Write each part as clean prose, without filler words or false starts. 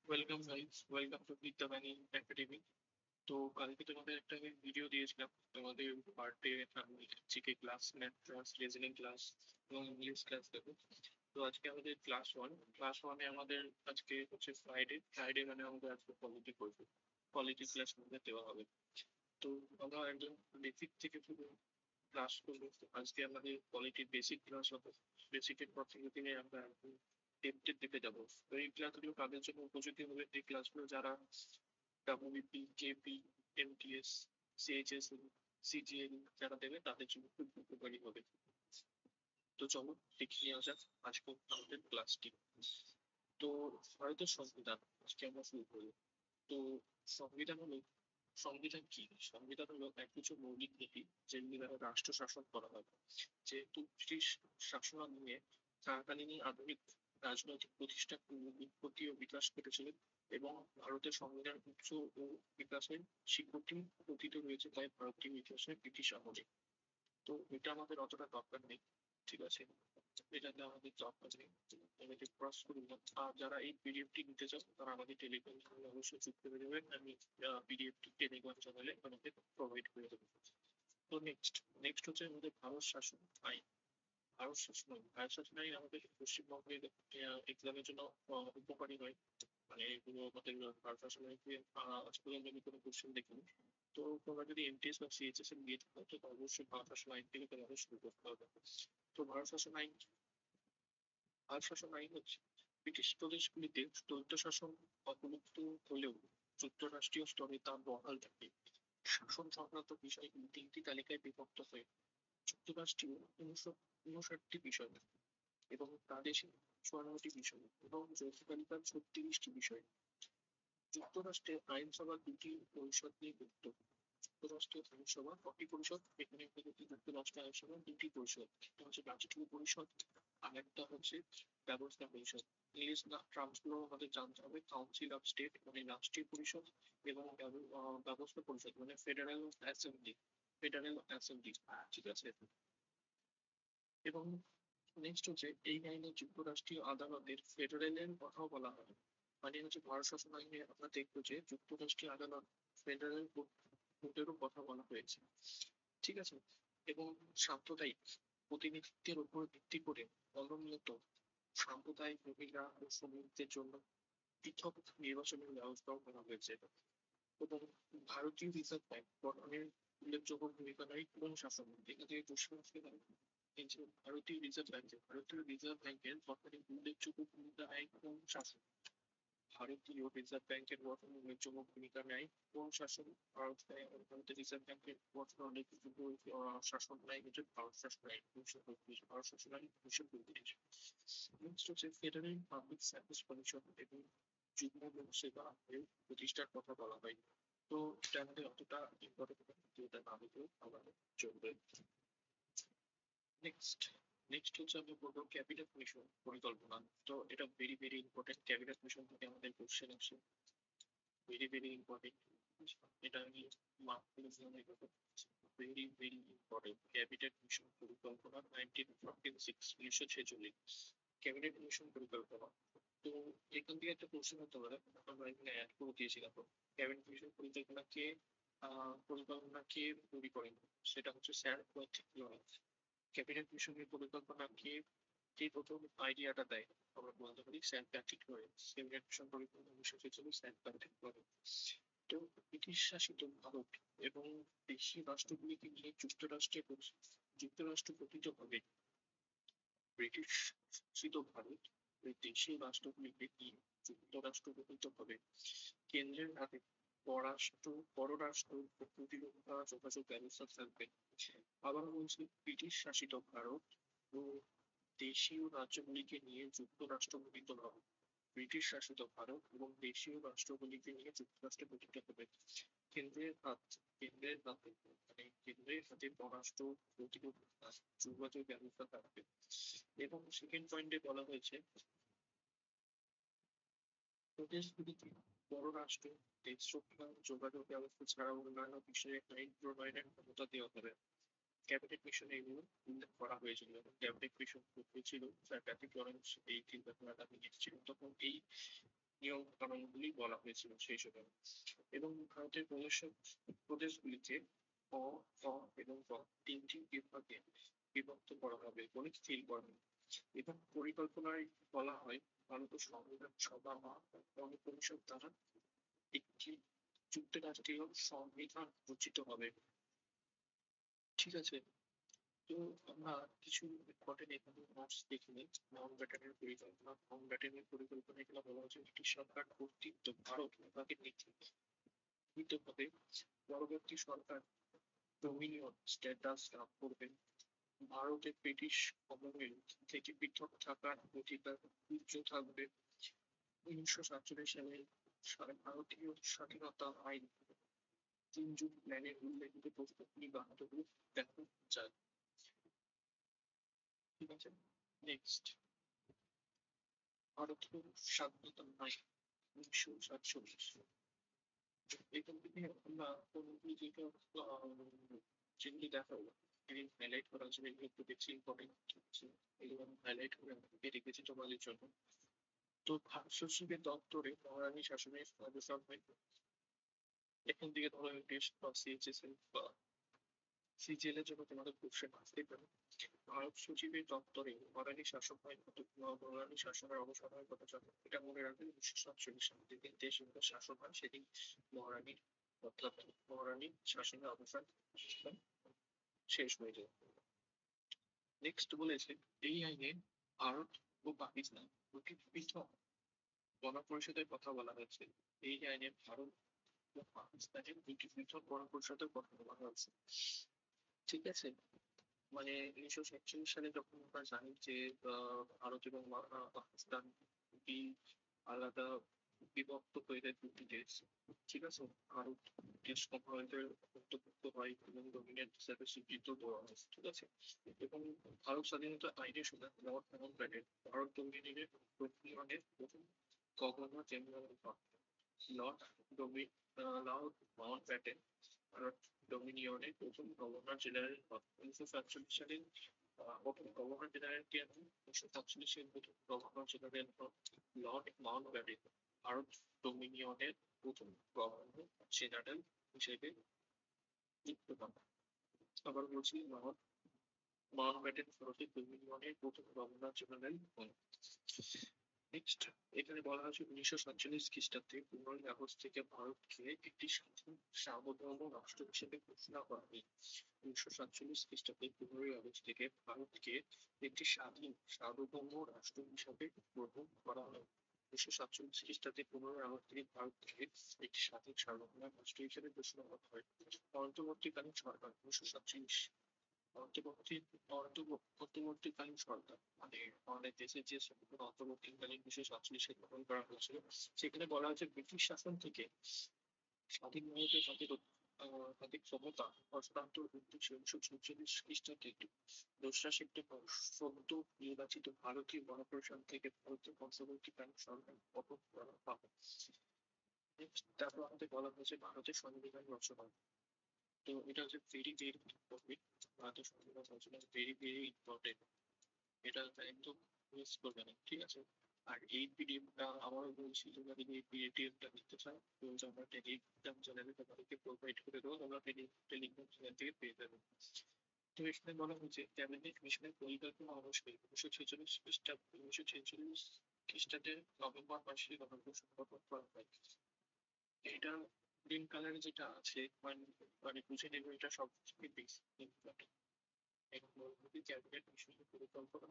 Welcome guys, welcome to বিদ্যা বাণী academy. তো কালকে তোমাদের একটা আমি ভিডিও দিয়েছিলাম। তোমাদের পার্টে আমি GK class, math class, reasoning class এবং ইংলিশ ক্লাস দেবো। তো আজকে আমাদের ক্লাস ওয়ানে আমাদের আজকে হচ্ছে ফ্রাইডে মানে আমাদের আজকে কোয়ালিটি ক্লাস আমাদের দেওয়া হবে। তো আমরা একদম বেসিক থেকে শুরু ক্লাস করবো। তো আজকে আমাদের কোয়ালিটির বেসিক ক্লাস হবে। বেসিকের পর থেকে দিনে আমরা ডেপ্থের দিকে যাবো। তো এই ক্লাসগুলো কাদের জন্য উপযোগী হবে? এই ক্লাসগুলো যারা WBP, KP, MTS, CHS, CGL যারা দেবে তাদের জন্য খুব উপকারী হবে। তো চলো দেখে নেওয়া যাক আজকে আমাদের ক্লাসটি। তো ভারতের সংবিধান আজকে আমরা শুরু করবো। তো সংবিধান হলো সংবিধান কি? সংবিধান হলো এক কিছু মৌলিক নীতি যেগুলি দ্বারা রাষ্ট্র শাসন করা হয়। যেহেতু ব্রিটিশ শাসনামলে থাকাকালীনই আধুনিক রাজনৈতিক প্রতিষ্ঠান উৎপত্তি ও বিকাশ ঘটেছিল এবং ভারতের সংবিধান উৎস ও বিকাশের স্বীকৃতি পতিত রয়েছে তাই ভারতীয় ইতিহাসে ব্রিটিশ আমলে। তো এটা আমাদের অতটা দরকার নেই, ঠিক আছে? এটাতে আমাদের দরকার নেই, এটাকে ক্রস করুন না। আর যারা এই পিডিএফটি নিতে চান তারা আমাদের টেলিগ্রাম চ্যানেলে অবশ্যই যুক্ত হয়ে যাবেন। আমি পিডিএফটি টেলিগ্রাম চ্যানেলে আমাদের প্রোভাইড করে দেবো। তো নেক্সট হচ্ছে আমাদের ভারত শাসন আইন। ভারত শাসন আইন আমাদের পশ্চিমবঙ্গের এক্সামের জন্য উপকারী হয়। মানে এগুলো আমাদের ভারত শাসন আইনকে আজ পর্যন্ত আমি কোনো কোশ্চেন দেখিনি। তো তোমরা যদি এমটিএস বা সিএইচএস এর দিয়ে থাকো তো অবশ্যই ভারত শাসন আইন থেকে তোমাদের শুরু করতে হবে। তো ভারত শাসন আইন হচ্ছে ব্রিটিশ প্রদেশগুলিতে দ্বৈত শাসন অবলুপ্ত হলেও যুক্তরাষ্ট্রীয় স্তরে তা বহাল থাকে। শাসন সংক্রান্ত বিষয়গুলি তিনটি তালিকায় বিভক্ত হয়ে যুক্তরাষ্ট্রীয় 59টি বিষয় এবং প্রাদেশিক 54টি বিষয় এবং যৌথ তালিকার 36টি বিষয়। যুক্তরাষ্ট্রের আইনসভা দুটি পরিষদ নিয়ে গঠিত। যুক্তরাষ্ট্রীয় আইনসভা কটি পরিষদ? এখানে যুক্তরাষ্ট্রের আইনসভা দুটি পরিষদ, একটা হচ্ছে রাষ্ট্রীয় পরিষদ আর একটা হচ্ছে ব্যবস্থা পরিষদ। ইংলিশ টার্মসগুলো আমাদের জানতে হবে। কাউন্সিল অফ স্টেট মানে রাষ্ট্রীয় পরিষদ এবং ব্যবস্থা পরিষদ মানে ফেডারেল অ্যাসেম্বলি, ঠিক আছে? এবং নেক্সট হচ্ছে এই আইনে যুক্তরাষ্ট্রীয় আদালতের ফেডারেলের কথাও বলা হয়। মানে হচ্ছে ভারত শাসন আইনে আমরা দেখবো যে যুক্তরাষ্ট্রীয় আদালত ফেডারেল কোর্টেরও কথা বলা হয়েছে, ঠিক আছে? এবং সাম্প্রদায়িক প্রতিনিধিত্বের উপর ভিত্তি করে অনুন্নত সাম্প্রদায়িক মহিলা ও শ্রমিকদের জন্য পৃথক নির্বাচনের ব্যবস্থাও করা হয়েছে। এবং ভারতীয় রিজার্ভ ব্যাংক গঠনের উল্লেখযোগ্য ভূমিকা নেয় কোন শাসন? এখান থেকে প্রশ্ন আসতে পারে। এই যে ভারতীয় রিজার্ভ ব্যাংকের গঠনে উল্লেখযোগ্য ভূমিকা নেয় কোন শাসন? ভারতীয় রিজার্ভ ব্যাংকের গঠনে উল্লেখযোগ্য ভূমিকা নেয় কোন শাসন? ভারতীয় রিজার্ভ ব্যাংকের গঠনে উল্লেখযোগ্য শাসন নেয় হচ্ছে ভারত শাসন আইন 1932। ভারত শাসন আইন 1932। নেক্সট হচ্ছে ফেডারেল পাবলিক সার্ভিস কমিশন এবং যুগ্ম লোকসেবা আয়োগ প্রতিষ্ঠার কথা বলা হয়। তো এটা আমাদের অতটা ইম্পর্টেন্ট, এটা না হলেও আমাদের চলবে। নেক্সট নেক্সট হচ্ছে আমি বলবো ক্যাবিনেট মিশন পরিকল্পনা। তো এটা very very important. Cabinet mission থেকে আমাদের কোশ্চেন আসে, ভেরি ভেরি ইম্পর্টেন্ট। এটা আমি মার্ক করে দিলাম। Very very important cabinet mission পরিকল্পনা 1946। ক্যাবিনেট মিশন পরিকল্পনা। তো এখান থেকে একটা কোশ্চেন হতে পারে, আমরা এখানে অ্যাড করে দিয়েছিলাম। ক্যাবিনেট মিশন পরিকল্পনা কে তৈরি করেন? সেটা হচ্ছে স্যার প্যাট্রিক লরেন্স। ক্যাবিনেট মিশনের পরিকল্পনা কে কে প্রথম আইডিয়াটা দেয়? আমরা বলতে পারি sir Patrick Lawrence. Cabinet mission পরিকল্পনা বিষয়টি ছিল স্যার প্যাট্রিক লরেন্স। তো ব্রিটিশ শাসিত ভারত এবং দেশীয় রাষ্ট্রগুলিকে নিয়ে যুক্তরাষ্ট্র গঠিত হবে। ব্রিটিশ শাসিত ভারত ওই দেশীয় রাষ্ট্রগুলিকে নিয়ে যুক্তরাষ্ট্র গঠিত হবে। কেন্দ্রের হাতে পররাষ্ট্র ও প্রতিরক্ষা যোগাযোগ ব্যবস্থা থাকবে। আবার বলছি, ব্রিটিশ শাসিত ভারত ও দেশীয় রাজ্যগুলিকে নিয়ে যুক্তরাষ্ট্র গঠিত হবে। ব্রিটিশ শাসিত ভারত এবং দেশীয় রাষ্ট্রগুলিকে নিয়ে যুক্তরাষ্ট্র গঠিত হবে। কেন্দ্রের হাত কেন্দ্রের হাতে মানে কেন্দ্রের হাতে পররাষ্ট্র প্রতিরক্ষা যোগাযোগ ব্যবস্থা থাকবে। এবং সেকেন্ড পয়েন্টে বলা হয়েছে প্রদেশগুলিকে পররাষ্ট্র, দেশরক্ষা, যোগাযোগ ব্যবস্থা ছাড়াও অন্যান্য বিষয়ে আইন প্রণয়নের ক্ষমতা দেওয়া হবে। ক্যাবিনেট মিশনে এগুলো উল্লেখ করা হয়েছিল এবং ক্যাবিনেট মিশন হয়েছিল স্যার প্যাট্রিক লরেন্স এই চিন্তাধারাটা নিয়ে এসেছিল। তখন এই নিয়ম কানুনগুলি বলা হয়েছিল সেই সময়। এবং ভারতের প্রদেশগুলিকে অ, অ এবং ক তিনটি বিভাগে বিভক্ত করা হবে বলে স্থির করা হয়। এবং পরিকল্পনায় বলা হয় ভারতের সংবিধান সভা বা গণপরিষদ দ্বারা একটি যুক্তরাষ্ট্রীয় সংবিধান রচিত হবে। ঠিক আছে, তো আমরা কিছু ইম্পর্টেন্ট এখানে নোটস দেখে নিই। মাউন্ট ব্যাটেনের পরিকল্পনা। মাউন্ট ব্যাটেনের পরিকল্পনা এগুলো বলা হচ্ছে ব্রিটিশ সরকার কর্তৃক ভারত বিভাগের নীতি নিতে হবে। পরবর্তী সরকার ডোমিনিয়ন স্ট্যাটাস লাভ করবে। ভারতে ব্রিটিশ কমনওয়েলথ থেকে পৃথক থাকার অধিকার উচ্চ থাকবে। 1947 সালে ভারতীয় স্বাধীনতা আইন 3 জুন প্ল্যানের উল্লেখিত প্রস্তাবগুলি বাস্তবে দেখা যায়। ঠিক আছে, নেক্সট ভারতীয় স্বাধীনতা আইন 1947। এখান থেকে আমরা কোনগুলি যেগুলি দেখা হলো হাইলাইট করা আছে, এগুলো একটু বেশি ইম্পর্টেন্ট হচ্ছে, এগুলো আমি হাইলাইট করে আমাকে রেখেছি তোমাদের জন্য। তো ভারত সচিবের দপ্তরে মহারানী শাসনের অবসান হয়। এখান থেকে ধরো টেস্ট বা সিএইচএসএল বা সিজিএল এর জন্য তোমাদের কোশ্চেন আসতেই পারে। ভারত সচিবের দপ্তরে মহারানী শাসক হয় মহারানী শাসনের অবসান হয় কত সালে? এটা মনে রাখবেন 1947 সালে যেদিন দেশ শাসন হয় সেদিন মহারানীর অর্থাৎ মহারানীর শাসনের অবসান শেষ হয়ে যায়। নেক্সট বলেছে এই আইনে ভারত ও পাকিস্তান দুটি পৃথক গণপরিষদের কথা বলা হয়েছে। এই আইনে ভারত ও পাকিস্তানের দুটি পৃথক গণপরিষদের কথা বলা হয়েছে। ঠিক আছে, মানে 1947 সালে যখন আমরা জানি যে ভারত এবং পাকিস্তান দুটি আলাদা বিভক্ত হয়ে যায় দুটি দেশ। ঠিক আছে, ভারত দেশ কমনওয়েলথের অন্তর্ভুক্ত হয় এবং ডমিনেন্ট হিসাবে স্বীকৃত দেওয়া হয়। ঠিক আছে, এবং ভারত স্বাধীনতা আইনের সময় লর্ড মাউন্ট ব্যাটেন ভারত ডমিনিয়নের প্রথম গভর্নর জেনারেল হন। Lord Lord Mountbatten Bharat ডমিনিয়নের প্রথম গভর্নর জেনারেল হন। 1947 সালে প্রথম গভর্নর জেনারেল কে হন? 1947 সালে প্রথম গভর্নর জেনারেল হন লর্ড মাউন্ট ব্যাটেন ভারত ডোমিনিয়নের প্রথম গভর্নর জেনারেল হিসেবে নিযুক্ত হন। আবার বলছি, লর্ড মাউন্ট ব্যাটেন ভারতের ডোমিনিয়নের প্রথম গভর্নর জেনারেল হন। নেক্সট এখানে বলা হয়েছে 1947 খ্রিস্টাব্দে 15 আগস্ট থেকে ভারতকে একটি স্বাধীন সার্বভৌম রাষ্ট্র হিসেবে ঘোষণা করা হয়। 1947 খ্রিস্টাব্দে 15 আগস্ট থেকে ভারতকে একটি স্বাধীন সার্বভৌম রাষ্ট্র হিসেবে গ্রহণ করা হয়। 1947 খ্রিস্টাব্দে 15 আগস্ট থেকে ভারতকে একটি স্বাধীন সার্বভৌম রাষ্ট্র হিসেবে ঘোষণা করা হয়। অন্তর্বর্তীকালীন সরকার 1947 অন্তর্বর্তীকালীন সরকার মানে আমাদের দেশের যে সংবিধান অন্তর্বর্তীকালীন 1947 গঠন করা হয়েছিল সেখানে বলা হয়েছে ব্রিটিশ শাসন থেকে স্বাধীন ভারতের তাদের ক্ষমতা হস্তান্তর উদ্দেশ্যে 1947 খ্রিস্টাব্দে 2রা সেপ্টেম্বর সদ্য নির্বাচিত ভারতীয় গণপরিষদ থেকে ভারতের অন্তর্বর্তীকালীন সরকার গঠন করা হয়। তারপর আমাদের বলা হয়েছে ভারতের সংবিধান রচনা। তো এটা হচ্ছে ভেরি ভেরি ইম্পর্টেন্ট। ভারতের সংবিধান রচনা ভেরি ভেরি ইম্পর্টেন্ট, এটা একদম মিস করবে না। ঠিক আছে, আর এই পিডিএফটা আমারও বলছি তোমরা যদি এই পিডিএফটা নিতে চাও তো আমরা টেলিগ্রাম চ্যানেলে তোমাদেরকে প্রোভাইড করে দেবো, তোমরা টেলিগ্রাম চ্যানেল থেকে পেয়ে যাবে। তো এখানে বলা হয়েছে ক্যাবিনেট মিশনের পরিকল্পনা অবশ্যই 1946 খ্রিস্টাব্দে নভেম্বর মাসে গণপরিষদ করা হয়। এটা গ্রিন কালারে যেটা আছে মানে বুঝে নেবে এটা সব থেকে বেশি ইম্পর্টেন্ট। এখন বলতে ক্যাবিনেট মিশনের পরিকল্পনা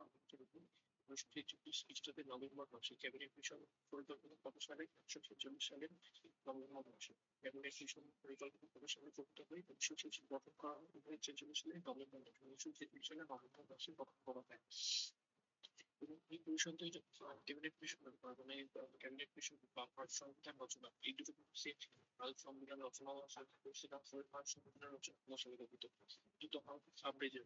1946 খ্রিস্টাব্দে নভেম্বর মাসে ক্যাবিনেট মিশন পরিকল্পনা কত সালে? 1946 সালের নভেম্বর মাসে। ক্যাবিনেট মিশন পরিকল্পনা কত সালে গঠিত হয়? 1946 গঠন করা হয় 1946 সালের নভেম্বর মাসে। 1946 সালের নভেম্বর মাসে গঠন করা হয়। এবং এই পরিষদে ক্যাবিনেট মিশন মানে ক্যাবিনেট মিশন বা সংবিধান রচনা এই দুটো ভারত সংবিধান রচনা ভারত সংবিধান রচনা মশালে গঠিত। কিন্তু সাবরেজের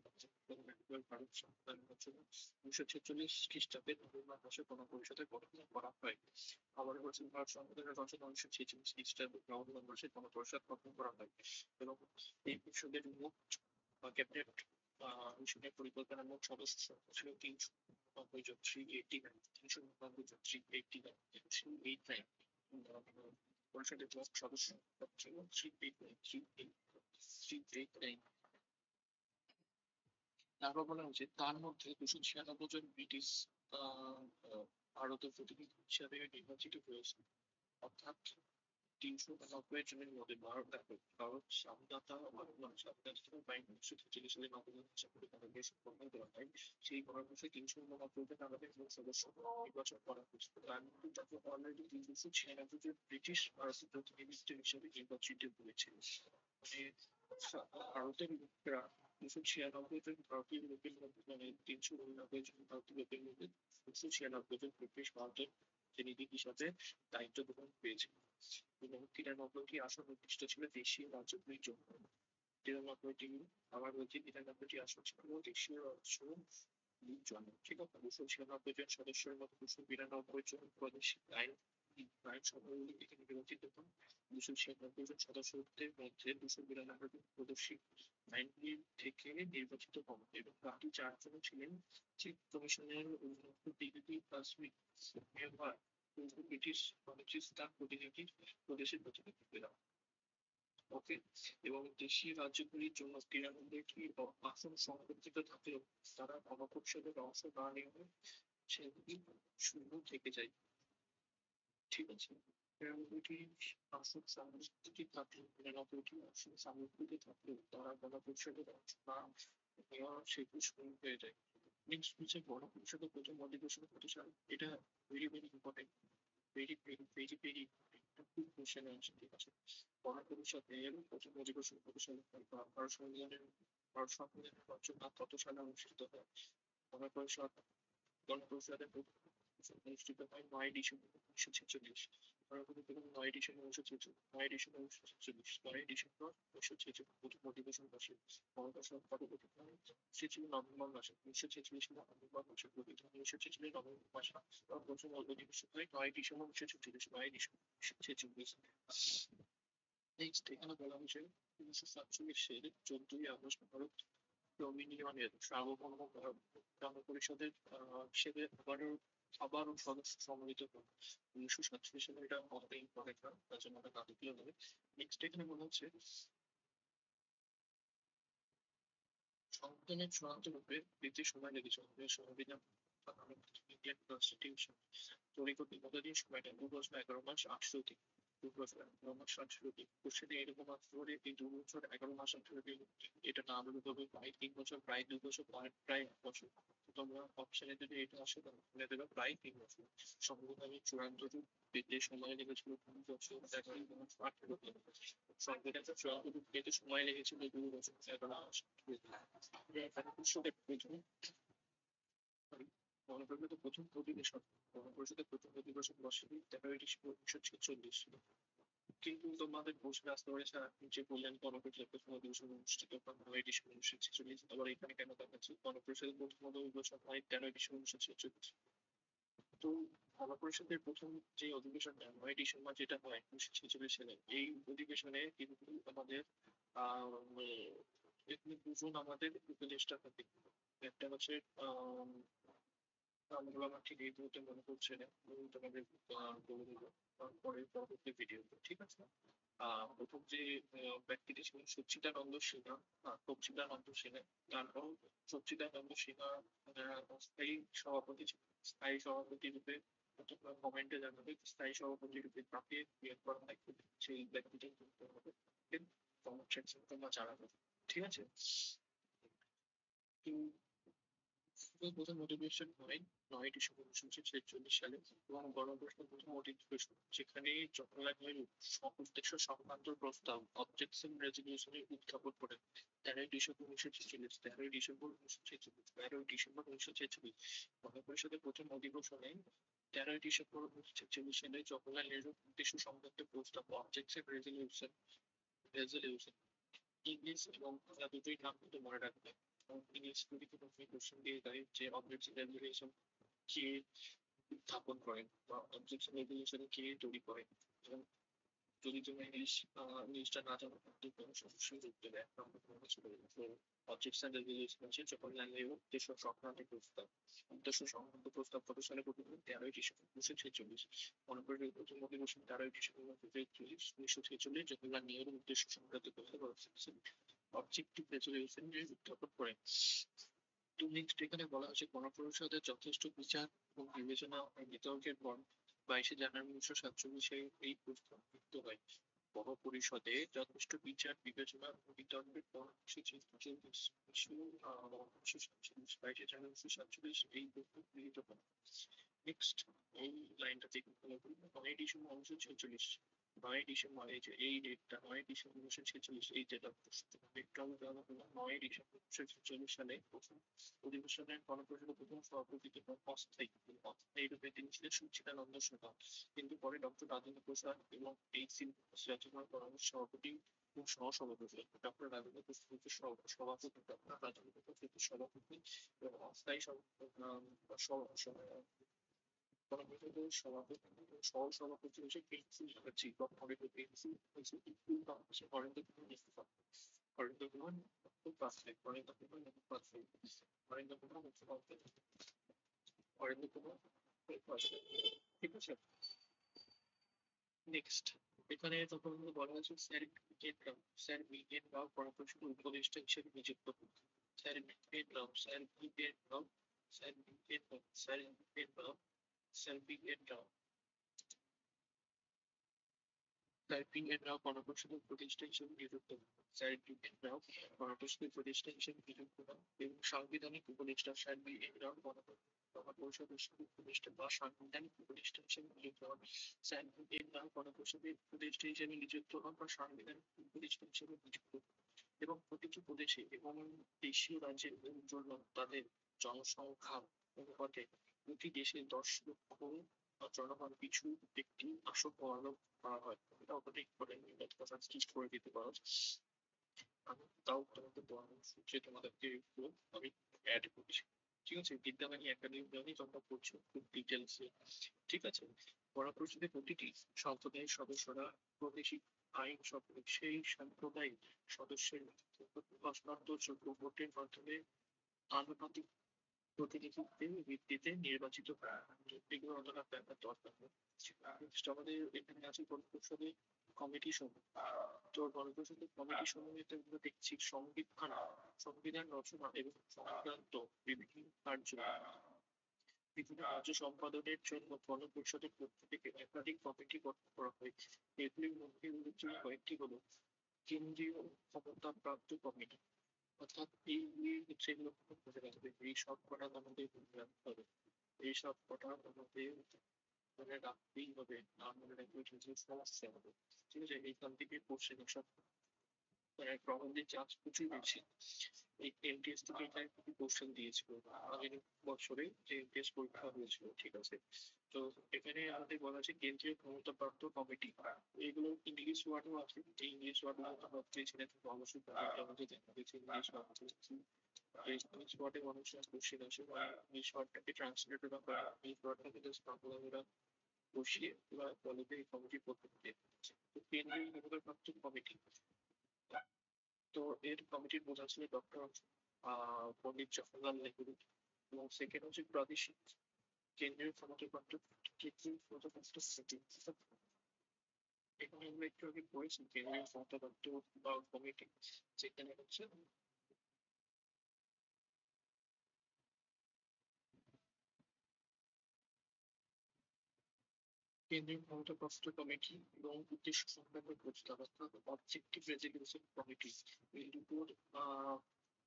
ভারত সংবিধান রচনা 1946 খ্রিস্টাব্দে নভেম্বর মাসে গণপরিষদের গঠন করা হয়। আবার বলছেন ভারত সংবিধানের রচনা 1946 খ্রিস্টাব্দে নভেম্বর মাসে গণপরিষদ গঠন করা হয়। এবং এই পরিষদের মোট ক্যাবিনেট মিশনের পরিকল্পনার মোট সদস্য ছিল 300। নব্বই জন 389, 399 জন 389, 389 পরিষদের সদস্য ছিল 389, 389। তারপর বলা হয়েছে তার মধ্যে 296 জন ব্রিটিশ আহ, আহ, ভারতের প্রতিনিধি হিসাবে নির্বাচিত হয়েছে। অর্থাৎ 390 জনের মধ্যে ভারত স্বাধীনতা স্বাধীনতা বাহিনী 1946 সালে নবগঠিত হিসাবে ভারতবর্ষ গঠন করা হয়। সেই ভারতবর্ষে 389 জন আমাদের মূল সদস্য নির্বাচন করা হয়েছিল। তার মধ্যে তাকে অলরেডি 396 জন ব্রিটিশ ভারতের প্রতিনিধিত্ব হিসাবে নির্বাচিত হয়েছিল। মানে ভারতের লোকেরা 296 জন ভারতীয় লোকের মধ্যে, মানে 389 জন ভারতীয় লোকের মধ্যে 296 জন ব্রিটিশ ভারতের প্রতিনিধি হিসাবে দায়িত্ব গ্রহণ পেয়েছিল। এবং 93টি আসন নির্দিষ্ট ছিল দেশীয় রাজ্যগুলির জন্য। 93টি, আবার বলছি 93টি আসন ছিল দেশীয় রাজ্যগুলির জন্য। ঠিক আছে, 296 জন সদস্যের মধ্যে 292 জন প্রাদেশিক আইন আইন সভাগুলি থেকে নির্বাচিত হন। 296 জন সদস্যদের মধ্যে 292 জন প্রাদেশিক আইনগুলি থেকে নির্বাচিত হন এবং বাকি 4 জন ছিলেন চিফ কমিশনের অধীনস্থ deputy Kashmir mayor, British Balochistan প্রতিনিধি প্রদেশের প্রতিনিধিরা। ওকে। এবং দেশীয় রাজ্যগুলির জন্য 93টি আসন সংরক্ষিত থাকলেও তারা গণপরিষদের অংশ না নেওয়ায় সেগুলি শূন্য থেকে যায়। ঠিক আছে, 93টি আসন সংরক্ষিত থাকলেও 93টি আসন সংরক্ষিত থাকলেও তারা গণপরিষদের অংশ না নেওয়া সেগুলি শূন্য হয়ে যায়। নেক্সট হচ্ছে গণপরিষদের প্রথম অধিবেশন কত সালে? এটা very very important, very very very very খুব কোশ্চেনে আসে। ঠিক আছে, গণপরিষদের প্রথম অধিবেশন কত সালে হয় বা ভারত সংবিধানের রচনা কত সালে অনুষ্ঠিত হয়? গণপরিষদ গণপরিষদের প্রথম অধিবেশন অনুষ্ঠিত হয় 9 ডিসেম্বর 1946। পরবর্তী প্রথম 9 ডিসেম্বর 1946, 9 ডিসেম্বর 1946, 9 ডিসেম্বর 1946 প্রথম অধিবেশন বসে। গণপরিষদ পরবর্তী এসেছিল নভেম্বর মাসে, 1946 সালে নভেম্বর মাসে গঠিত। 1946 নভেম্বর মাসে প্রথম অধিবেশন হয় 9 ডিসেম্বর 1946, 9 ডিসেম্বর 1946। নেক্সট এখানে বলা হয়েছে 1947 সালের 14ই আগস্ট ভারত ডোমিনিয়নের সার্বভৌম গণপরিষদের হিসেবে আবারও সদস্য সম্মিলিত হন। 1947 সালে, এটা অনেক ইম্পর্টেন্ট হয়, তার জন্য আমরা নাটকীয় হবে। নেক্সট এখানে বলা হচ্ছে সংবিধানের চূড়ান্ত রূপে দিতে সময় লেগেছিল। সংবিধান ইন্ডিয়ান কনস্টিটিউশন তৈরি করতে কতদিন সময় নেয়? 2 বছর 11 মাস 8 দিন। 2 বছর 11 মাস 8 দিন। কোশ্চেনে এরকম আসতে পারে এই 2 বছর 11 মাস 8 দিন এটা না বলে তবে প্রায় 3 বছর, প্রায় 2 বছর, প্রায় 1 বছর। তোমরা অপশনে যদি এটা আসে তাহলে দেবে প্রায় 3 বছর। সংবিধানের চূড়ান্ত রূপ পেতে সময় লেগেছিল 2 বছর 11 মাস 18 দিন। সংবিধানের চূড়ান্ত রূপ পেতে সময় লেগেছিল 2 বছর 11 মাস 18 দিন। গণপরিষদের প্রথম গণপরিষদের প্রথম অধিবেশন গণপরিষদের প্রথম অধিবেশন বসে 13 ডিসেম্বর 1946। কিন্তু তোমাদের প্রশ্ন আসতে পারে স্যার আপনি যে বললেন গণপরিষদের প্রথম অধিবেশন অনুষ্ঠিত হয় 9 ডিসেম্বর 1946, আবার এখানে কেন দেখাচ্ছে গণপরিষদের প্রথম অধিবেশন হয় 13 ডিসেম্বর 1946? তো গণপরিষদের প্রথম যে অধিবেশনটা 9 ডিসেম্বর যেটা হয় 1946 সালে, এই অধিবেশনে কিন্তু আমাদের মানে এখানে দুজন আমাদের উপদেষ্টা থাকে। একটা হচ্ছে নামগুলো আমার ঠিক এই মুহূর্তে মনে পড়ছে না, আমি তোমাদের বলে দেবো পরে পরবর্তী ভিডিওতে। ঠিক আছে, প্রথম যে ব্যক্তিটি ছিলেন সচ্চিদানন্দ সিনহা। সচ্চিদানন্দ সিনহা, তারপর সচ্চিদানন্দ সিনহা স্থায়ী সভাপতি ছিলেন। স্থায়ী সভাপতি রূপে তোমরা কমেন্টে জানাবে স্থায়ী সভাপতি রূপে কাকে নিয়োগ করা হয়, সেই ব্যক্তিটি করতে হবে। কমেন্ট সেকশন তোমরা জানাবে। ঠিক আছে, তো প্রথম অধিবেশন হয় 9 ডিসেম্বর 1946 সালে এবং গণপরিষদের প্রথম অধিবেশন, যেখানে জওহরলাল নেহরু উদ্দেশ্য সংক্রান্ত প্রস্তাব অবজেকশন রেজলিউশনে উত্থাপন করেন। 13 ডিসেম্বর 1946, 13 ডিসেম্বর 1946, গণপরিষদের প্রথম অধিবেশনে 13 ডিসেম্বর 1946 সালে জওহরলাল নেহরু উদ্দেশ্য সংক্রান্ত প্রস্তাব অবজেকশন রেজলিউশন ইংলিশ এবং বাংলা দুটোই নাম কিন্তু মনে রাখবে। ইংলিশ যদি কোনো কোশ্চেন দিয়ে দেয় যে অবজেকশন রেজলিউশন কে উত্থাপন করেন বা অবজেকশন রেজলিউশন কে তৈরি করেন, এবং যদি তুমি ইংলিশটা না জানো কিন্তু কোনো সমস্যায় যুক্ত দেয় অবজেকশন রেজলিউশন আছে জওহরলাল নেহরু উদ্দেশ্য সংক্রান্ত প্রস্তাব। উদ্দেশ্য সংক্রান্ত প্রস্তাব কত সালে প্রণীত? 13ই ডিসেম্বর 1946। মনে করে প্রথম অধিবেশন 13ই ডিসেম্বর 1943। 1946 জওহরলাল নেহরু উদ্দেশ্য সংক্রান্ত প্রস্তাব অবজেক্টিভ রেজলিউশন উত্থাপন করেন। তো নেক্সট এখানে বলা হচ্ছে গণপরিষদের যথেষ্ট বিচার এবং বিবেচনা ও বিতর্কের পর 22শে জানুয়ারি 1947 এই প্রস্তাব গৃহীত হয়। গণপরিষদে যথেষ্ট বিচার বিবেচনা ও বিতর্কের পর 22শে জানুয়ারি 1947 এই প্রস্তাব গৃহীত হয়। নেক্সট এই লাইনটা দেখুন ভালো করে। 9ই ডিসেম্বর 1946। 9ই ডিসেম্বর এই যে এই ডেটটা 9ই ডিসেম্বর 1946 এই যেটা ডেটটা দেওয়া হলো 9ই ডিসেম্বর 1946 সালে প্রথম অধিবেশনের গণপরিষদের প্রথম সভাপতি এবং অস্থায়ী রূপে তিনি ছিলেন সুচিদানন্দ সাহা। কিন্তু পরে ডক্টর রাজেন্দ্র প্রসাদ এবং এইচ.সি. রচনার পরামর্শ সভাপতি এবং সহসভাপতি ডক্টর রাজেন্দ্র প্রসাদ সভাপতি, ডক্টর রাজেন্দ্র প্রসাদ সভাপতি এবং অস্থায়ী গণপরিষদের সভাপতি সহ-সভাপতি হচ্ছে পেন্সিল চিফ অফ পেন্সিল হচ্ছে হরেন্দ্র কুমার মুস্তফা। হরেন্দ্র কুমার মুখোপাধ্যায়। হরেন্দ্র কুমার মুখোপাধ্যায়। হরেন্দ্র কুমার মুখোপাধ্যায়। হরেন্দ্র কুমার মুখোপাধ্যায়। ঠিক আছে। নেক্সট এখানে তখন বলা হয়েছে স্যার বিএন রাও গণপরিষদের উপদেষ্টা হিসেবে নিযুক্ত হন। স্যার বিএন রাও স্যার বিএন রাও স্যার বিএন রাও স্যার বিএন রাও স্যার বিএন রাও স্যার বিএন রাও গণপরিষদের উপদেষ্টা হিসেবে নিযুক্ত হন। স্যার বিএন রাও গণপরিষদের উপদেষ্টা হিসেবে নিযুক্ত হন এবং সাংবিধানিক উপদেষ্টা স্যার বিএন রাও গণপরিষদের উপদেষ্টা বা সাংবিধানিক উপদেষ্টা হিসেবে নিযুক্ত হন। স্যার বিএন রাও গণপরিষদের উপদেষ্টা হিসেবে নিযুক্ত হন বা সাংবিধানিক উপদেষ্টা হিসেবে নিযুক্ত হন এবং প্রতিটি প্রদেশে এবং দেশীয় রাজ্যের জন্য তাদের জনসংখ্যা অনুপাতে প্রতি দেশে 10 লক্ষ জনগণ পিছু একটি আসন বরাদ্দ করা হয়। এটা অতটা ইম্পর্টেন্ট কথা স্কিপ করে দিতে পারো। আমি তাও তোমাদের পরামর্শ যে তোমাদেরকে একটু আমি অ্যাড করছি। ঠিক আছে, বিদ্যাবাণী একাডেমি তোমরা পড়ছো খুব ডিটেলসে। ঠিক আছে, গণপরিষদের প্রতিটি সম্প্রদায়ের সদস্যরা প্রাদেশিক আইন সেই সম্প্রদায় সদস্যের হস্তান্তরযোগ্য ভোটের মাধ্যমে আনুপাতিক প্রতিনিধিত্বের ভিত্তিতে নির্বাচিত হয়। এগুলো অতটা ব্যাপার দরকার নেই। Next আমাদের এখানে আছে গণপরিষদের কমিটি সমূহ। তো গণপরিষদের কমিটি সমূহেতে আমরা দেখছি সংবিধান রচনা এবং সংক্রান্ত বিভিন্ন কার্য বিভিন্ন কার্য সম্পাদনের জন্য গণপরিষদের পক্ষ থেকে একাধিক কমিটি গঠন করা হয়। এগুলির মধ্যে উল্লেখযোগ্য কয়েকটি হলো কেন্দ্রীয় ক্ষমতাপ্রাপ্ত কমিটি, অর্থাৎ এইগুলি হচ্ছে এগুলো খুব মনে রাখবে। এই সব কটা আমাদের মনে রাখতে হবে। এই সব কটা আমাদের মনে রাখতেই হবে, না মনে রাখলে কিন্তু সমস্যা হবে। ঠিক আছে, এইখান থেকে কোশ্চেন সব প্রবলেম চান্স প্রচুর বেশি। এই এমটিএস থেকে এটা একটু কোশ্চেন দিয়েছিল আগের বছরে যে এমটিএস পরীক্ষা হয়েছিল। ঠিক আছে, তো এখানে আমাদের বলা আছে কেন্দ্রীয় ক্ষমতাপ্রাপ্ত কমিটি। এগুলো ইংলিশ ওয়ার্ডও আছে, যে ইংলিশ ওয়ার্ড আমরা পেয়েছিলেন অবশ্যই আমাদের দেখা গেছে ইংলিশ ওয়ার্ড ইংলিশ ওয়ার্ডে অনেক সময় কোশ্চেন আসে বা ইংলিশ ওয়ার্ডটাকে ট্রান্সলেট করা ইংলিশ ওয়ার্ডটাকে জাস্ট বাংলা বসিয়ে বা বলে যে এই কমিটি পদ্ধতি। তো কেন্দ্রীয় ক্ষমতাপ্রাপ্ত কমিটি, তো এর কমিটির প্রধান ছিলেন ডক্টর পন্ডিত জওহরলাল নেহরু এবং সেকেন্ড হচ্ছে প্রাদেশিক কেন্দ্রীয় ক্ষমতাপ্রাপ্ত কমিটি। এখানে আমরা একটু আগে পড়েছি কেন্দ্রীয় ক্ষমতাপ্রাপ্ত কমিটি, যেখানে হচ্ছে কেন্দ্রীয় ক্ষমতাপ্রাপ্ত কমিটি এবং উদ্দেশ্য সংক্রান্ত প্রস্তাব অর্থাৎ অবজেক্টিভ রেজলিউশন কমিটি। এই দুটোর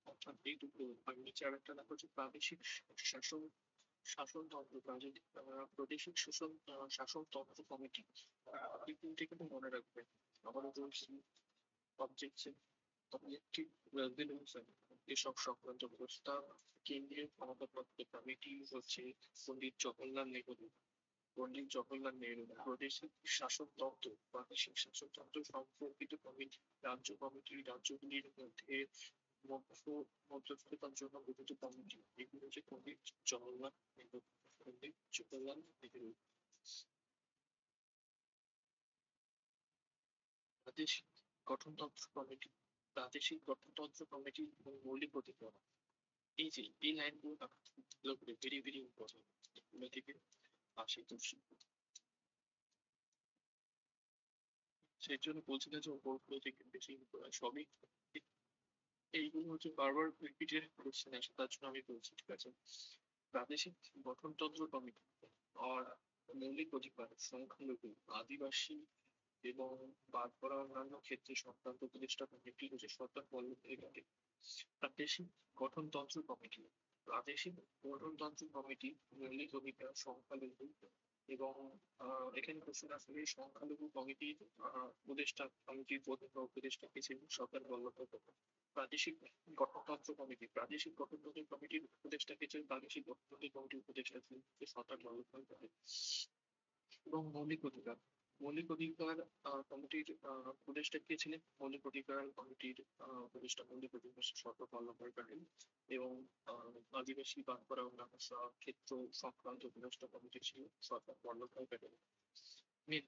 অর্থাৎ এই দুটো আর নিচে আর একটা দেখা হচ্ছে প্রাদেশিক শাসন শাসনতন্ত্র প্রাদেশিক শাসনতন্ত্র কমিটি। এই তিনটে কিন্তু মনে রাখবেন। আবারও বলছি, অবজেক্টিভ রেজলিউশন এসব সংক্রান্ত প্রস্তাব কেন্দ্রীয় ক্ষমতাপ্রাপ্ত কমিটি হচ্ছে পন্ডিত জওহরলাল নেহরু প্রাদেশিক শাসনতন্ত্র প্রাদেশিক শাসনতন্ত্র সম্পর্কিত কমিটি রাজ্যগুলির মধ্যে মধ্যস্থতার জন্য গঠিত কমিটি। এগুলো হচ্ছে পন্ডিত জওহরলাল নেহরু। প্রাদেশিক গঠনতন্ত্র কমিটি, প্রাদেশিক গঠনতন্ত্র কমিটি এবং মৌলিক অধিকার। এই যে এই লাইনগুলো না ভালো করে ভেরি ভেরি ইম্পর্টেন্ট, এগুলো থেকে আসে কোশ্চেন। সেই জন্য বলছি না যে ওপরগুলো থেকে বেশি সবই এইগুলো হচ্ছে বারবার রিপিটেড কোশ্চেন আসে, তার জন্য আমি বলছি, ঠিক আছে। প্রাদেশিক গঠনতন্ত্র কমিটি আর মৌলিক অধিকার, সংখ্যালঘু, আদিবাসী এবং বাদ পড়া অন্যান্য ক্ষেত্রে সংক্রান্ত উপদেষ্টা কমিটি হচ্ছে সরকার পর্যায়ে ঘটে। প্রাদেশিক গঠনতন্ত্র কমিটি, প্রাদেশিক গঠনতন্ত্র কমিটি মৌলিক অধিকার, সংখ্যালঘু এবং এখানে কোশ্চেন আসলে সংখ্যালঘু কমিটির উপদেষ্টা কমিটির প্রধান বা উপদেষ্টা কে ছিলেন সরকার বল্লভভাই প্যাটেল। প্রাদেশিক গঠনতন্ত্র কমিটি, প্রাদেশিক গঠনতন্ত্র কমিটির উপদেষ্টা কে ছিলেন, প্রাদেশিক গঠনতন্ত্র কমিটির উপদেষ্টা ছিলেন সরকার বল্লভভাই প্যাটেল। এবং মৌলিক অধিকার, মৌলিক অধিকার কমিটির উপদেষ্টা কে ছিলেন, মৌলিক অধিকার কমিটির উপদেষ্টা মৌলিক অধিকার সরকার বল্লভভাই প্যাটেল। এবং আদিবাসী বাদ পড়া অন্যান্য ক্ষেত্র সংক্রান্ত উপদেষ্টা কমিটি ছিল সরকার বল্লভভাই প্যাটেল। মেন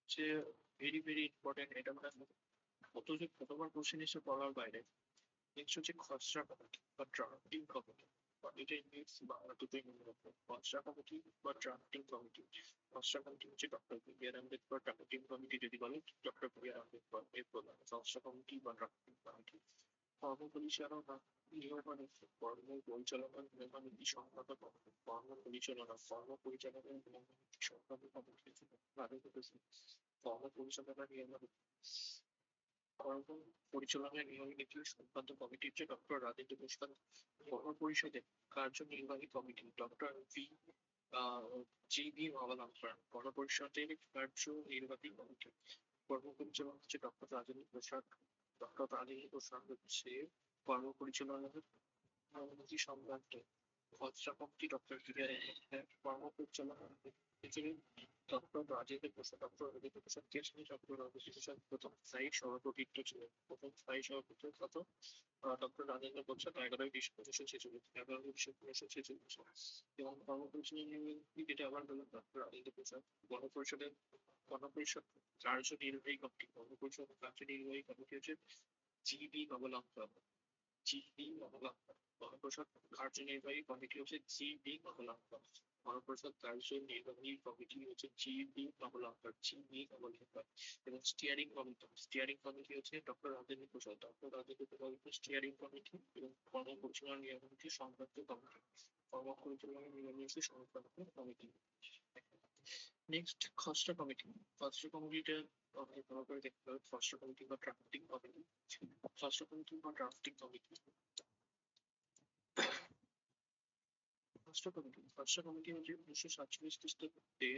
যে ভেরি ভেরি ইম্পর্টেন্ট, এটা মানে কতবার কোশ্চেন এসে পড়ার বাইরে। নেক্সট হচ্ছে খসড়া কমিটি বা ড্রাফটিং কমিটি, এটা ইংলিশ বাংলা দুটোই মনে রাখবো। খসড়া কমিটি বা ড্রাফটিং কমিটি, খসড়া কমিটি হচ্ছে ডক্টর বি আর আম্বেদকর, ড্রাফটিং কমিটি যদি বলেন ডক্টর বি আর আম্বেদকর এর প্রধান। খসড়া কমিটি বা ড্রাফটিং কমিটি কর্ম পরিচালনা, নিয়মানুষ্ঠান, কর্ম পরিচালনা, নিয়মানীতি সংক্রান্ত কমিটি, কর্ম পরিচালনা, কর্ম পরিচালনা নিয়মানীতি সংক্রান্ত কমিটি, কর্ম পরিচালনা নিয়মানীতি, কর্ম পরিচালনার নিয়ম নীতি সংক্রান্ত কমিটি হচ্ছে ডক্টর রাজেন্দ্র প্রসাদ। কর্ম পরিষদের কার্যনির্বাহী কমিটি ডক্টর জি বি মাভালাঙ্কার। কর্ম পরিষদের কার্যনির্বাহী কমিটি কর্ম পরিচালনা হচ্ছে ডক্টর রাজেন্দ্র প্রসাদ। ডক্টর রাজেন্দ্র প্রসাদ হচ্ছে কর্ম পরিচালনার নীতি সংক্রান্ত। খসড়া কমিটি ডক্টর বি আর আম্বেদকর। কর্ম পরিচালনা ডক্টর রাজেন্দ্র প্রসাদ, ডক্টর রাজেন্দ্র প্রসাদ কে ছিলেন, ডক্টর রাজেন্দ্র প্রসাদ প্রথম স্থায়ী সভাপতিত্ব ছিলেন, প্রথম স্থায়ী সভাপতি কত ডক্টর রাজেন্দ্র প্রসাদ 11ই ডিসেম্বর 1946, 11ই ডিসেম্বর 1946। এবং কর্মপরিচালনা যেটা আবার বললাম ডক্টর রাজেন্দ্র প্রসাদ। গণপরিষদের গণপরিষদ কার্যনির্বাহী কমিটি, গণপরিষদ কার্যনির্বাহী কমিটি হচ্ছে জি বি মাভালাঙ্কার। জি বি মাভালাঙ্কার। গণপরিষদ কার্যনির্বাহী কমিটি হচ্ছে জি বি মাভালাঙ্কার। গণপরিষদ কার্যনির্বাহী কমিটি হচ্ছে জি বি মাভালাঙ্কার, জি বি মাভালাঙ্কার। এবং স্টিয়ারিং কমিটি হচ্ছে doctor Rajendra Prasad, doctor Rajendra Prasad steering committee এবং কর্ম পরিচালনা নিয়মাবলী সংক্রান্ত কমিটি, কর্ম পরিচালনা নিয়মাবলী সংক্রান্ত কমিটি। নেক্সট খসড়া কমিটি। খসড়া কমিটিটা আপনি ভালো করে দেখতে হবে, খসড়া কমিটি বা ড্রাফটিং কমিটি। খসড়া কমিটি বা ড্রাফটিং কমিটি, খসড়া কমিটি হচ্ছে 1947 খ্রিস্টাব্দে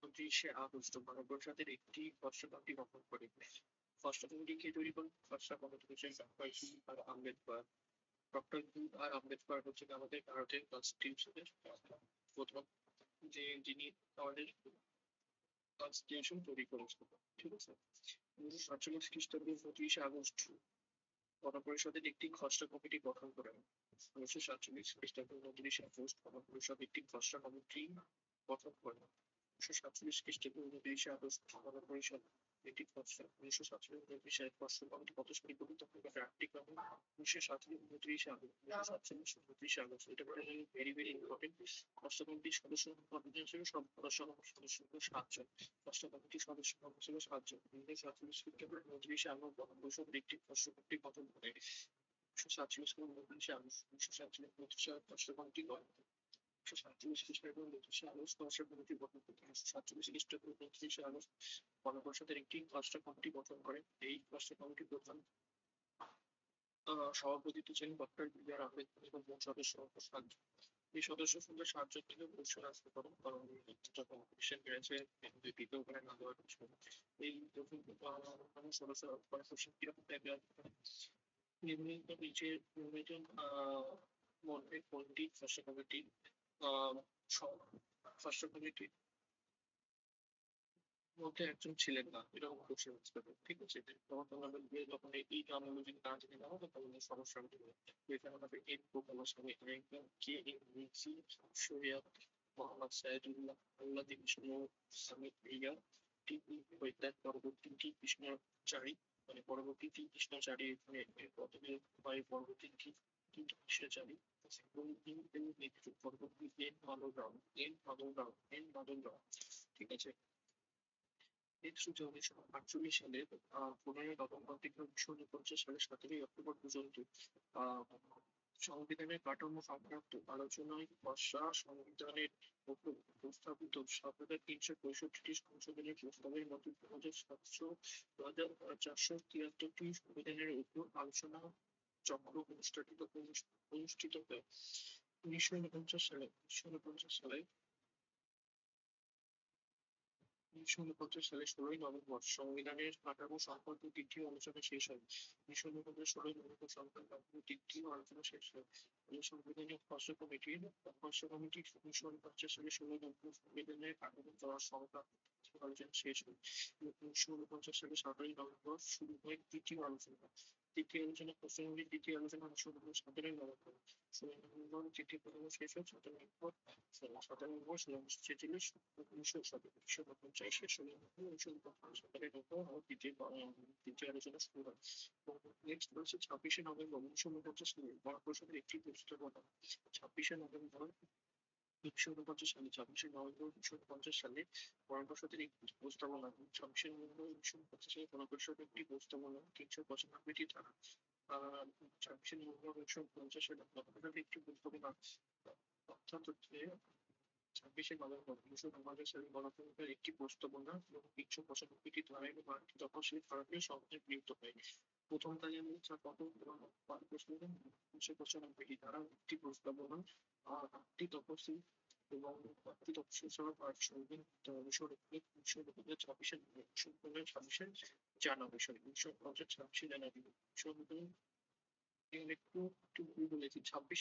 29শে আগস্ট গণপরিষদের একটি খসড়া কমিটি গঠন করে। খসড়া কমিটি কে তৈরি করেন? খসড়া কমিটি হচ্ছে ডক্টর বি আর আম্বেদকর। ডক্টর বি আর আম্বেদকর হচ্ছে আমাদের ভারতের কনস্টিটিউশনের প্রথম যে যিনি আমাদের কনস্টিটিউশন তৈরি করেছিল, ঠিক আছে। 1947 খ্রিস্টাব্দে 29শে আগস্ট গণপরিষদের একটি খসড়া কমিটি গঠন করেন। 1947 খ্রিস্টাব্দে 29শে আগস্ট গণপরিষদ একটি খসড়া কমিটি গঠন করেন। 1947 খ্রিস্টাব্দে 29শে আগস্ট গণপরিষদ একটি খসড়া 1947 খসড়া কমিটি কত সালে গঠিত হয়? ড্রাফটিং কমিটি 1947 এটা ভেরি ভেরি ইম্পর্টেন্ট। খসড়া কমিটির সদস্য হিসেবে সব সদস্য 7 জন। খসড়া কমিটির সদস্য ছিল 7 জন। 1947 খ্রিস্টাব্দে 29শে আগস্ট গণপরিষদের একটি খসড়া কমিটি গঠন করে। 1947 খসড়া কমিটি গঠন। 1947 খ্রিস্টাব্দে 29শে আগস্ট খসড়া কমিটি গঠন করে। 1947 খ্রিস্টাব্দে 29শে আগস্ট গণপরিষদের একটি খসড়া কমিটি গঠন করে। এই খসড়া কমিটির প্রধান সভাপতিত্ব ছিলেন ডক্টর বি আর আম্বেদকর এবং মোট সদস্য 7 জন। এই সদস্য সংখ্যা 7 জন থেকে বছর আসতে পারেন, কারণ যখন কমিশন বেড়েছে দ্বিতীয় করে না দেওয়ার কিছু। এই সদস্য কনস্টিটিউশন কিরকম টাইপের নির্মিত নিচে নির্মিত মধ্যে কোনটি খসড়া কমিটি খসড়া কমিটির মধ্যে একজন ছিলেন না, এরকম কোশ্চেন আসতে পারে, ঠিক আছে। তখন তোমরা বলবে যখন এই নামগুলো যদি না জেনে নাও তখন সমস্যা হতে পারে। এখানে আমাদের এন প্রোগ্রামার সঙ্গে একদম কে এম মিক্সি শরিয়াত মোহাম্মদ সাইদুল্লাহ আল্লাহ বিষ্ণু সামিত রিয়া পরবর্তী হইতেন পরবর্তী কৃষ্ণচারী, মানে পরবর্তী কৃষ্ণচারী এখানে প্রথমে হয় পরবর্তী কৃষ্ণচারী এবং এর মৃত্যু পরবর্তী এন মাধবরাও। ঠিক আছে। নেতৃত্বে 1948 সালের 15 নভেম্বর থেকে 1949 সালের 17 অক্টোবর পর্যন্ত আহ সংবিধানের কাঠামো সংক্রান্ত আলোচনায় খসড়া সংবিধানের উপর প্রস্তাবিত 7,365টি সংশোধনী প্রস্তাবের মধ্যে 2,473টি সংবিধানের উপর আলোচনা চক্র অনুষ্ঠিত হয়। 1949 সালে 1949 সালের 16 নভেম্বর সংবিধানের কাঠামো সংক্রান্ত তৃতীয় আলোচনা শেষ হয়। 1949 সালের 16 নভেম্বর সংবিধান কাঠামো তৃতীয় আলোচনা শেষ হয়। এই সাংবিধানিক খসড়া কমিটি 1949 সালের 16 নভেম্বর সংবিধানের কাঠামো দেওয়ার সংক্রান্ত আলোচনা শেষ হয়। 1949 সালের 17 নভেম্বর শুরু হয় তৃতীয় আলোচনা। তৃতীয় আলোচনা খসড়া দ্বিতীয় আলোচনা 17 নভেম্বর। 16 নভেম্বর তৃতীয় পর্ব শেষ হয়। 17 নভেম্বর 1946 1950 দ্বিতীয় আলোচনা শুরু হয়। নেক্সট বলছে 26 নভেম্বর 1949 সালে গণপরিষদের একটি প্রস্তাবনা। 26 নভেম্বর 1949 সালে গণপরিষদের একটি প্রস্তাবনা। 26 নভেম্বর 1950 সালে গণপরিষদের একটি প্রস্তাবনা 395টি ধারা। 26 নভেম্বর 1950 সালে গণপরিষদের একটি প্রস্তাবনা অর্থাৎ 26 নভেম্বর 1949 সালে গণতন্ত্রের একটি প্রস্তাবনা এবং 395টি ধারা এবং 8টি তফসিলি ধারাকে সংসদে গৃহীত হয়। প্রথম তালিকা হচ্ছে প্রথম 395টি ধারা, একটি প্রস্তাবনা, 8টি তফসিল এবং 8টি তফসিল সহ সংবিধান অনুসরণ করে 1926 জানুয়ারি সংবিধান একটু ভুল বলেছি। 26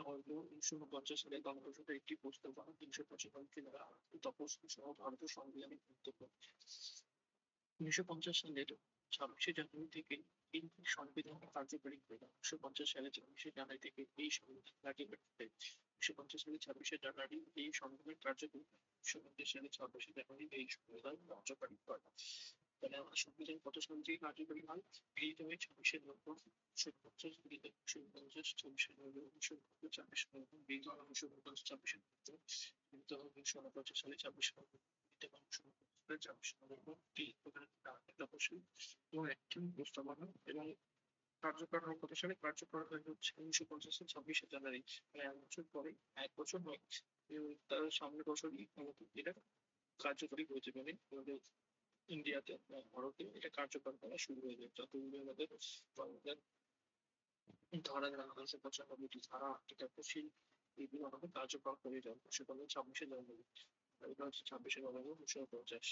নভেম্বর 1949 সালে গণপরিষদের একটি প্রস্তাবনা 395টি ধারা, তফসিল সহ ভারতের সংবিধানে গৃহীত হয়। 1950 সালের 26 জানুয়ারি থেকে এই সংবিধান কার্যকরী হয়ে যায়। 1950 সালের 26 জানুয়ারি থেকে এই সংবিধান কার্যকরী হয়। 1950 সালের 26 জানুয়ারি এই সংবিধান কার্যকরী হয়। 1950 সালের 26 জানুয়ারি এই সংবিধান কার্যকরী হয়। তাহলে আমার সংবিধান কত সাল থেকে কার্যকরী হয়? গৃহীত হয় 26 নভেম্বর 1950, গৃহীত 1950, 26 নভেম্বর 1950, 26 নভেম্বর গৃহীত হয় 1950, 26 নভেম্বর গৃহীত হয় 1950 সালে 26 নভেম্বর গৃহীত হয় 1950, 26 নভেম্বর তফসিল এবং একটি প্রস্তাবনা এবং কার্যকর হয় কত সালে? কার্যকর হয় হচ্ছে 1950 সালের 26 জানুয়ারি, মানে 1 বছর পরে, 1 বছর নয়, তার সামনের বছরই এটা কার্যকরী হয়েছে। মানে আমাদের ইন্ডিয়াতে ভারতে এটা কার্যকর করা শুরু হয়ে যায়। যতগুলো আমাদের ধারা 1995টি ধারা, 8টি তফসিল, এগুলো আমাদের কার্যকর হয়ে যায় সেখানে 26 জানুয়ারি। এটা হচ্ছে 26 নভেম্বর 1950।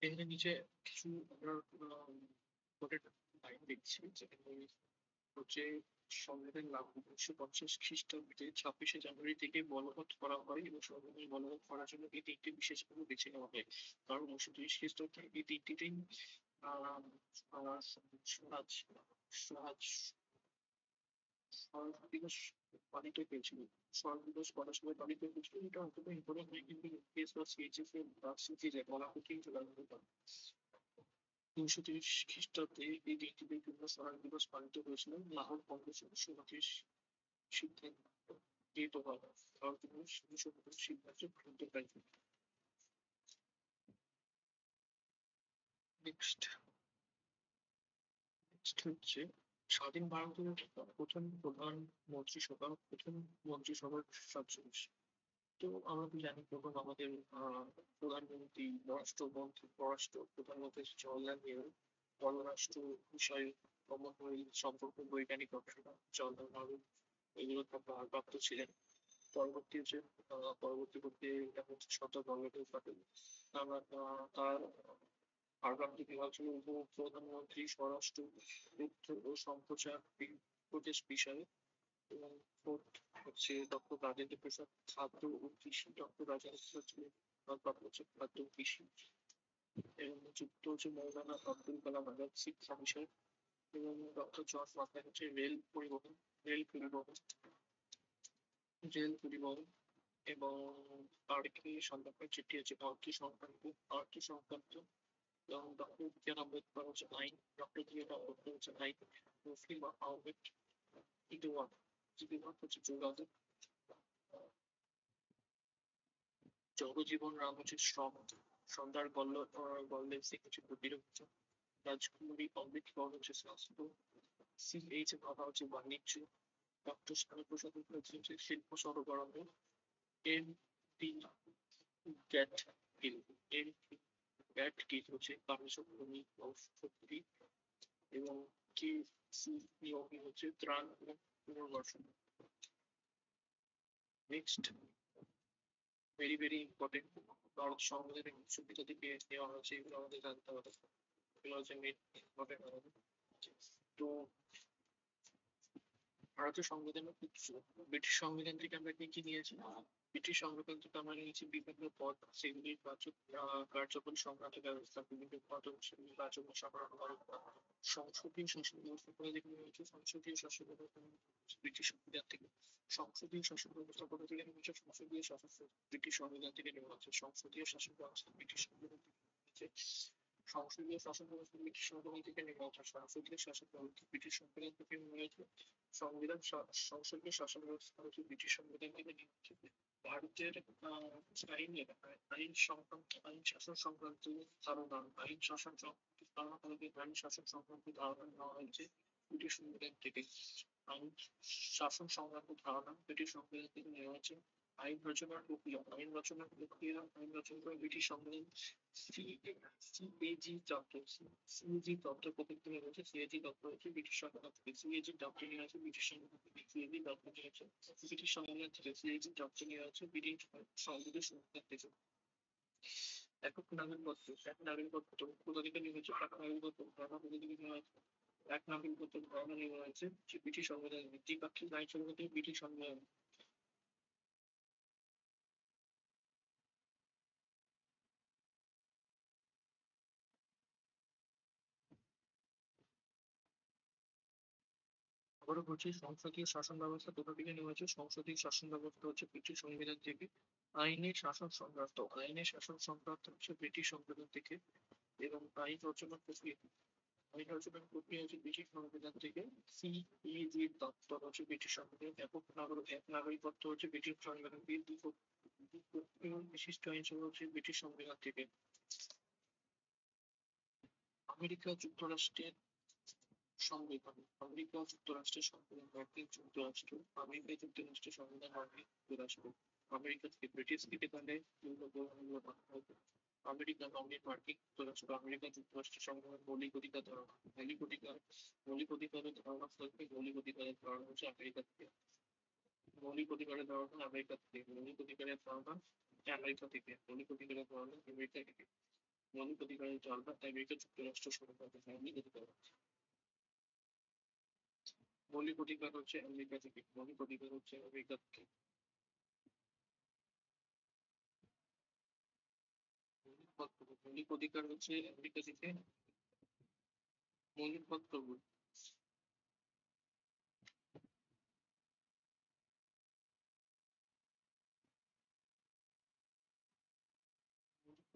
এখানে নিচে কিছু আমরা লাইন দেখছি যেখানে হচ্ছে সংবিধান লাগু 1950 খ্রিস্টাব্দে 26 জানুয়ারি থেকে বলবৎ করা হয় এবং সংবিধান বলবৎ করার জন্য এই দিকটি বিশেষভাবে বেছে নেওয়া হয়। কারণ 1930 খ্রিস্টাব্দে এই দিকটিতেই স্বরাজ স্বরাজ স্বরাজ দিবস পালিত হয়েছিল। স্বরাজ দিবস করার সময় পালিত হয়েছিল। এটা অন্তত ইম্পর্টেন্ট নয়, কিন্তু কেস বা সিএইচএস এর সিরিজে বলা কঠিন ছিল। 1930 খ্রিস্টাব্দে এই দিনটিতে পূর্ণ স্বরাজ দিবস পালিত হয়েছিল। লাহোর কংগ্রেসের 1929 সিদ্ধান্ত গৃহীত হয়। ভারত দিবস 1929 সিদ্ধান্তে গৃহীত হয়। নেক্সট হচ্ছে স্বাধীন ভারতের প্রথম মন্ত্রিসভার সদস্য। তো আমরা তো জানি প্রথম আমাদের প্রধানমন্ত্রী, পররাষ্ট্র প্রধানমন্ত্রী জওয়াহরলাল নেহরু, পররাষ্ট্র বিষয়ে সম্পর্ক বৈজ্ঞানিক গবেষণা জওয়াহরলাল নেহরু, এগুলো ভারপ্রাপ্ত ছিলেন। পরবর্তী করতে এটা হচ্ছে সর্দার বল্লভভাই প্যাটেল। তার ভারপ্রাপ্ত বিভাগ ছিল উপপ্রধানমন্ত্রী, স্বরাষ্ট্র, তথ্য ও সম্প্রচার প্রদেশ বিষয়ে। এবং হচ্ছে ডক্টর রাজেন্দ্র প্রসাদ, খাদ্য ও কৃষি। ডক্টর রাজেন্দ্র প্রসাদ ছিলেন ভারপ্রাপ্ত হচ্ছে খাদ্য ও কৃষি। এবং যুক্ত হচ্ছে মৌলানা আব্দুল কালাম আজাদ, শিক্ষা বিষয়। এবং ডক্টর জর্জ মাথায় হচ্ছে রেল পরিবহন। এবং আরকি সংক্রান্ত যেটি হচ্ছে অর্থ সংক্রান্ত এবং ডক্টর বিজ্ঞান আম্বেদকর হচ্ছে আইন, ডক্টর বিজ্ঞান আম্বেদকর হচ্ছে আইন, মুসলিম আহমেদ ইদওয়ান ইদওয়ান হচ্ছে যোগাযোগ, জগজীবন রাম হচ্ছে শ্রম, সর্দার বল্লভ সিং হচ্ছে প্রতিরক্ষা, রাজকুমারী অমৃত কর হচ্ছে স্বাস্থ্য, CH বাবা হচ্ছে বাণিজ্য, ডক্টর শ্যামাপ্রসাদ মুখার্জি হচ্ছে শিল্প সরবরাহ, MP গ্যাট গিল এম গ্যাট গিল হচ্ছে পারমাণবিক শক্তি এবং KCPOE হচ্ছে ত্রাণ এবং পুনর্বাসন। Next, very very important, Bharat সংবিধানের সুবিধা থেকে নেওয়া হয়েছে, এগুলো আমাদের জানতে হবে, এগুলো হচ্ছে মেন ইম্পর্টেন্ট আমাদের। তো ভারতের সংবিধানের উৎস, ব্রিটিশ সংবিধান থেকে আমরা কি কি নিয়েছি? ব্রিটিশ সংবিধান থেকে আমরা নিয়েছি বিভিন্ন পদ, সেগুলি কার্যকর সংক্রান্ত ব্যবস্থা, বিভিন্ন পদ নির্বাচন সংসদীয় শাসন ব্যবস্থা করে থেকে নিয়েছে, সংসদীয় শাসন ব্যবস্থা ব্রিটিশ সংবিধান থেকে, সংসদীয় শাসন ব্যবস্থা করে থেকে নিয়েছে, সংসদীয় শাসন ব্রিটিশ সংবিধান থেকে নেওয়া হচ্ছে, সংসদীয় শাসন ব্যবস্থা ব্রিটিশ সংবিধান থেকে নিয়েছে, সংসদীয় শাসন ব্যবস্থা ব্রিটিশ সংবিধান থেকে নেওয়া হচ্ছে, সংসদীয় শাসন ব্যবস্থা ব্রিটিশ সংবিধান থেকে নেওয়া হয়েছে, সংসদীয় শাসন ব্যবস্থা হচ্ছে ব্রিটিশ সংবিধান থেকে নেওয়া হচ্ছে। ভারতের আইনের আইন শাসন সংক্রান্ত ধারণা, আইন শাসন সংক্রান্ত ধারণা থেকে আইন শাসন সংক্রান্ত ধারণা নেওয়া হয়েছে ব্রিটিশ সংবিধান থেকে, আইন শাসন সংক্রান্ত ধারণা ব্রিটিশ সংবিধান থেকে নেওয়া হয়েছে। আইন রচনার প্রক্রিয়া, আইন রচনা করে ব্রিটিশ সংবিধান সিএজি তত্ত্ব, সিএজি তত্ত্ব প্রবর্তিত হয়েছে, সিএজি তত্ত্ব হচ্ছে ব্রিটিশ সংবিধান থেকে, সিএজি তত্ত্ব নিয়ে আছে ব্রিটিশ সংবিধান থেকে, সিএজি তত্ত্ব নিয়ে আছে ব্রিটিশ সংবিধান থেকে, সিএজি তত্ত্ব নিয়ে আছে ব্রিটিশ সংবিধান থেকে। একক নাগরিকত্ব, এক নাগরিকত্ব কোথা থেকে নিয়ে হয়েছে? এক নাগরিকত্ব ধারণা কোথা থেকে নেওয়া হয়েছে? এক নাগরিকত্ব ধারণা নেওয়া হয়েছে ব্রিটিশ সংবিধান, দ্বিপাক্ষিক আইন সংক্রান্ত ব্রিটিশ সংবিধান। আবারও বলছি, সংসদীয় শাসন ব্যবস্থা কোথা থেকে নেওয়া হয়েছে? সংসদীয় শাসন ব্যবস্থা হচ্ছে ব্রিটিশ সংবিধান থেকে। আইনের শাসন সংক্রান্ত হচ্ছে ব্রিটিশ সংবিধান থেকে, এবং আইন রচনার প্রক্রিয়া হচ্ছে ব্রিটিশ সংবিধান থেকে। সিএজি তত্ত্ব হচ্ছে ব্রিটিশ সংবিধান, এক নাগরিকত্ব হচ্ছে ব্রিটিশ সংবিধান থেকে, বিশিষ্ট আইনসভা হচ্ছে ব্রিটিশ সংবিধান থেকে। আমেরিকা যুক্তরাষ্ট্রের সংবিধান, মার্কিন যুক্তরাষ্ট্র, আমেরিকা যুক্তরাষ্ট্রের সংবিধান, মার্কিন যুক্তরাষ্ট্র, আমেরিকা থেকে ব্রিটিশ বিধিকালে আমেরিকা নমিনি মার্কিন যুক্তরাষ্ট্র, আমেরিকা যুক্তরাষ্ট্রের সংবিধান, মৌলিক অধিকার ধারণা, মৌলিক অধিকারের ধারণা থাকবে, মৌলিক অধিকারের ধারণা হচ্ছে আমেরিকা থেকে, মৌলিক অধিকারের ধারণা আমেরিকা থেকে, মৌলিক অধিকারের ধারণা আমেরিকা থেকে, মৌলিক অধিকারের ধারণা আমেরিকা থেকে, মৌলিক অধিকারের ধারণা আমেরিকা যুক্তরাষ্ট্র সংবিধান থেকে, মৌলিক অধিকার, মৌলিক অধিকার হচ্ছে আমেরিকা থেকে, মৌলিক অধিকার হচ্ছে আমেরিকা থেকে, মৌলিক অধিকার হচ্ছে আমেরিকা থেকে, মৌলিক বক্তব্য,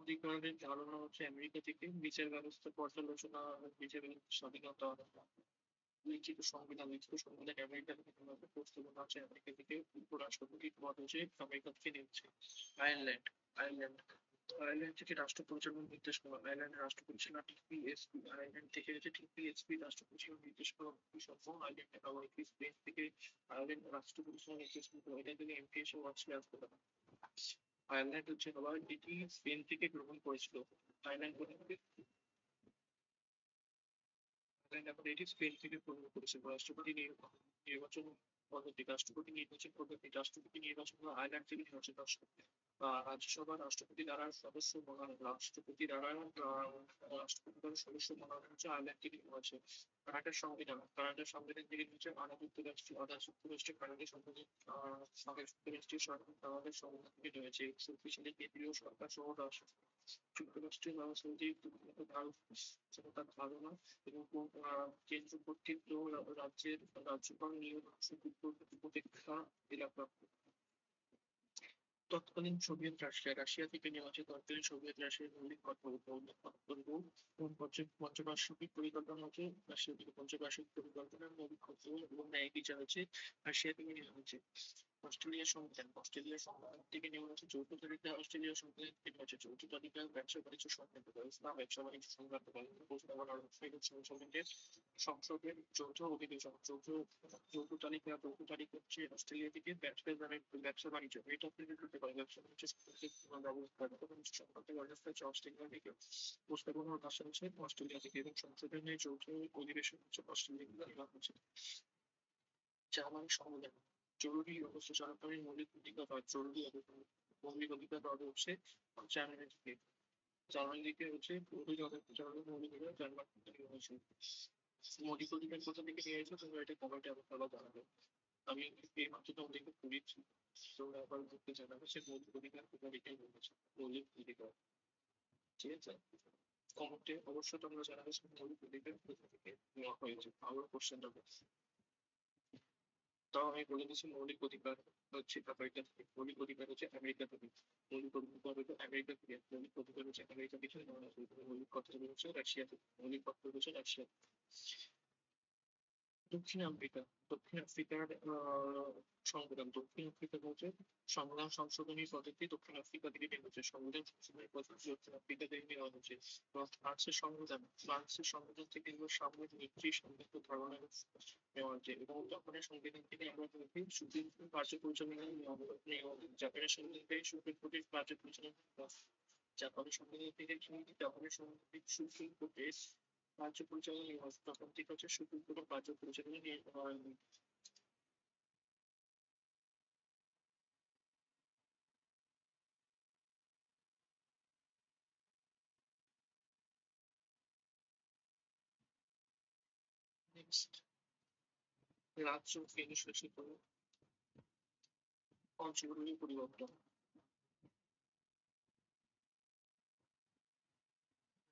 অধিকারের ধারণা হচ্ছে আমেরিকা থেকে, বিচার ব্যবস্থা পর্যালোচনা, বিচার ব্যবস্থার স্বাধীনতা, লিখিত সংবিধান আমেরিকা থেকে নেওয়া হয়েছে, প্রস্তাবনা হচ্ছে আমেরিকা থেকে, উপরাষ্ট্রপতির পদ হচ্ছে আমেরিকা থেকে নিচ্ছে। আয়ারল্যান্ড, আয়ারল্যান্ড আয়ারল্যান্ড থেকে রাষ্ট্র পরিচালনা নির্দেশ করা, আয়ারল্যান্ডের রাষ্ট্র পরিচালনা টিপিএসপি, আয়ারল্যান্ড থেকে হচ্ছে টিপিএসপি রাষ্ট্র পরিচালনা নির্দেশ করা সম্ভব, আয়ারল্যান্ডের আবার স্পেন থেকে আয়ারল্যান্ড রাষ্ট্র পরিচালনা নির্দেশ করা, এটা থেকে এমপি এসে ওয়ার্কস করতে পারে। আয়ারল্যান্ড হচ্ছে আবার এটি স্পেন থেকে গ্রহণ করেছিল, আয়ারল্যান্ড এটি স্পেন থেকে গ্রহণ করেছিল। নির্বাচন পদ্ধতি, রাষ্ট্রপতি নির্বাচন আয়ারল্যান্ড থেকে নির্বাচিত রাষ্ট্রপতি, রাজ্যসভা রাষ্ট্রপতি দ্বারা সদস্য মনোনয়ন হচ্ছে আয়ারল্যান্ড থেকে নেওয়া হয়েছে। কানাডার সংবিধান থেকে নিচ্ছে, যুক্তরাষ্ট্রের কানাডা সংবিধান, যুক্তরাষ্ট্রীয় সরকার কানাডার সংবিধান থেকে রয়েছে, শক্তিশালী কেন্দ্রীয় সরকার সহ যুক্তরাষ্ট্রীয় ব্যবস্থাপতি তার ধারণা এবং কেন্দ্র কর্তৃক রাজ্যের রাজ্যপাল নিয়োগ উপেক্ষা এলাকা। তৎকালীন সোভিয়েত রাশিয়া থেকে নেওয়া হয়েছে। তৎকালীন সোভিয়েত রাশিয়ার মৌলিক কথা এবং পঞ্চবার্ষিক পরিকল্পনা হচ্ছে রাশিয়া থেকে পঞ্চবার্ষিক পরিকল্পনার মৌলিক কথা এবং ন্যায় বিচার হচ্ছে রাশিয়া থেকে নেওয়া হয়েছে। অস্ট্রেলিয়ার সংবিধান থেকে নেওয়া হয়েছে যৌথ তালিকা। অস্ট্রেলিয়ার সংবিধান থেকে নেওয়া হয়েছে যৌথ তালিকা, ব্যবসা বাণিজ্য সংক্রান্ত ব্যবস্থা, ব্যবসা বাণিজ্য সংক্রান্ত সংসদের যৌথ অধিবেশন, যৌথ তালিকা। যৌথ তালিকা হচ্ছে অস্ট্রেলিয়া থেকে ব্যবসা বাণিজ্য, এটা থেকে করতে পারে ব্যবসা বাণিজ্য সংক্রান্ত ব্যবস্থা হচ্ছে অস্ট্রেলিয়া থেকে। উপস্থাপনার ভাষা হচ্ছে অস্ট্রেলিয়া থেকে এবং সংশোধনের যৌথ অধিবেশন হচ্ছে অস্ট্রেলিয়া থেকে নেওয়া হচ্ছে। জার্মান সংবিধান জরুরি অবস্থা চলাকালীন মৌলিক অধিকার পাওয়া হচ্ছে জার্মানি থেকে। জার্মানি থেকে হচ্ছে মৌলিক অধিকার জার্মান থেকে হয়েছে। মৌলিক অধিকার কোথা থেকে নিয়ে এসেছো তোমরা এটা কমেন্টে আবার জানাবে। আমি এই মাত্র তোমাদেরকে পড়েছি, তোমরা আবার দেখতে জানাবে সে মৌলিক অধিকার কোথা থেকে নিয়েছে। মৌলিক অধিকার, ঠিক আছে? কমেন্টে অবশ্যই তোমরা জানাবে সে মৌলিক অধিকার কোথা থেকে নেওয়া হয়েছে। আবার কোশ্চেনটা তাও আমি বলে দিচ্ছি, মৌলিক অধিকার হচ্ছে আমেরিকা থেকে। মৌলিক অধিকার হচ্ছে আমেরিকা থেকে। মৌলিক অধিকার হচ্ছে আমেরিকা থেকে। মৌলিক অধিকার হচ্ছে আমেরিকা থেকে। মৌলিক কথা হচ্ছে রাশিয়া থেকে। মৌলিক কথা হচ্ছে রাশিয়া। দক্ষিণ আফ্রিকা। দক্ষিণ আফ্রিকার সংবিধান। দক্ষিণ আফ্রিকা হচ্ছে সংবিধান সংশোধনী পদ্ধতি দক্ষিণ আফ্রিকা থেকে নেওয়া হচ্ছে। সংবিধান সংশোধনী পদ্ধতি দক্ষিণ আফ্রিকা থেকে নেওয়া হচ্ছে। ফ্রান্সের সংবিধান। ফ্রান্সের সংবিধান থেকে এগুলো সাময়িক নীতি সংযুক্ত ধারণা নেওয়া হচ্ছে এবং জাপানের সংবিধান থেকে আমরা দেখি সুপ্রিম কোর্ট কার্য পরিচালনা নেওয়া হয়। জাপানের সংবিধান থেকে সুপ্রিম কোর্টের কার্য পরিচালনা। জাপানের সংবিধান থেকে জাপানের সংবিধান থেকে সুপ্রিম কোর্টের কার্য পরিচালনা নেওয়া হয়। তখন থেকে হচ্ছে সুপ্রিম কোর্টের কার্য পরিচালনা নিয়ে হয়। নেক্সট, রাজ্য কেন্দ্রশাসিত অঞ্চলগুলির পরিবর্তন।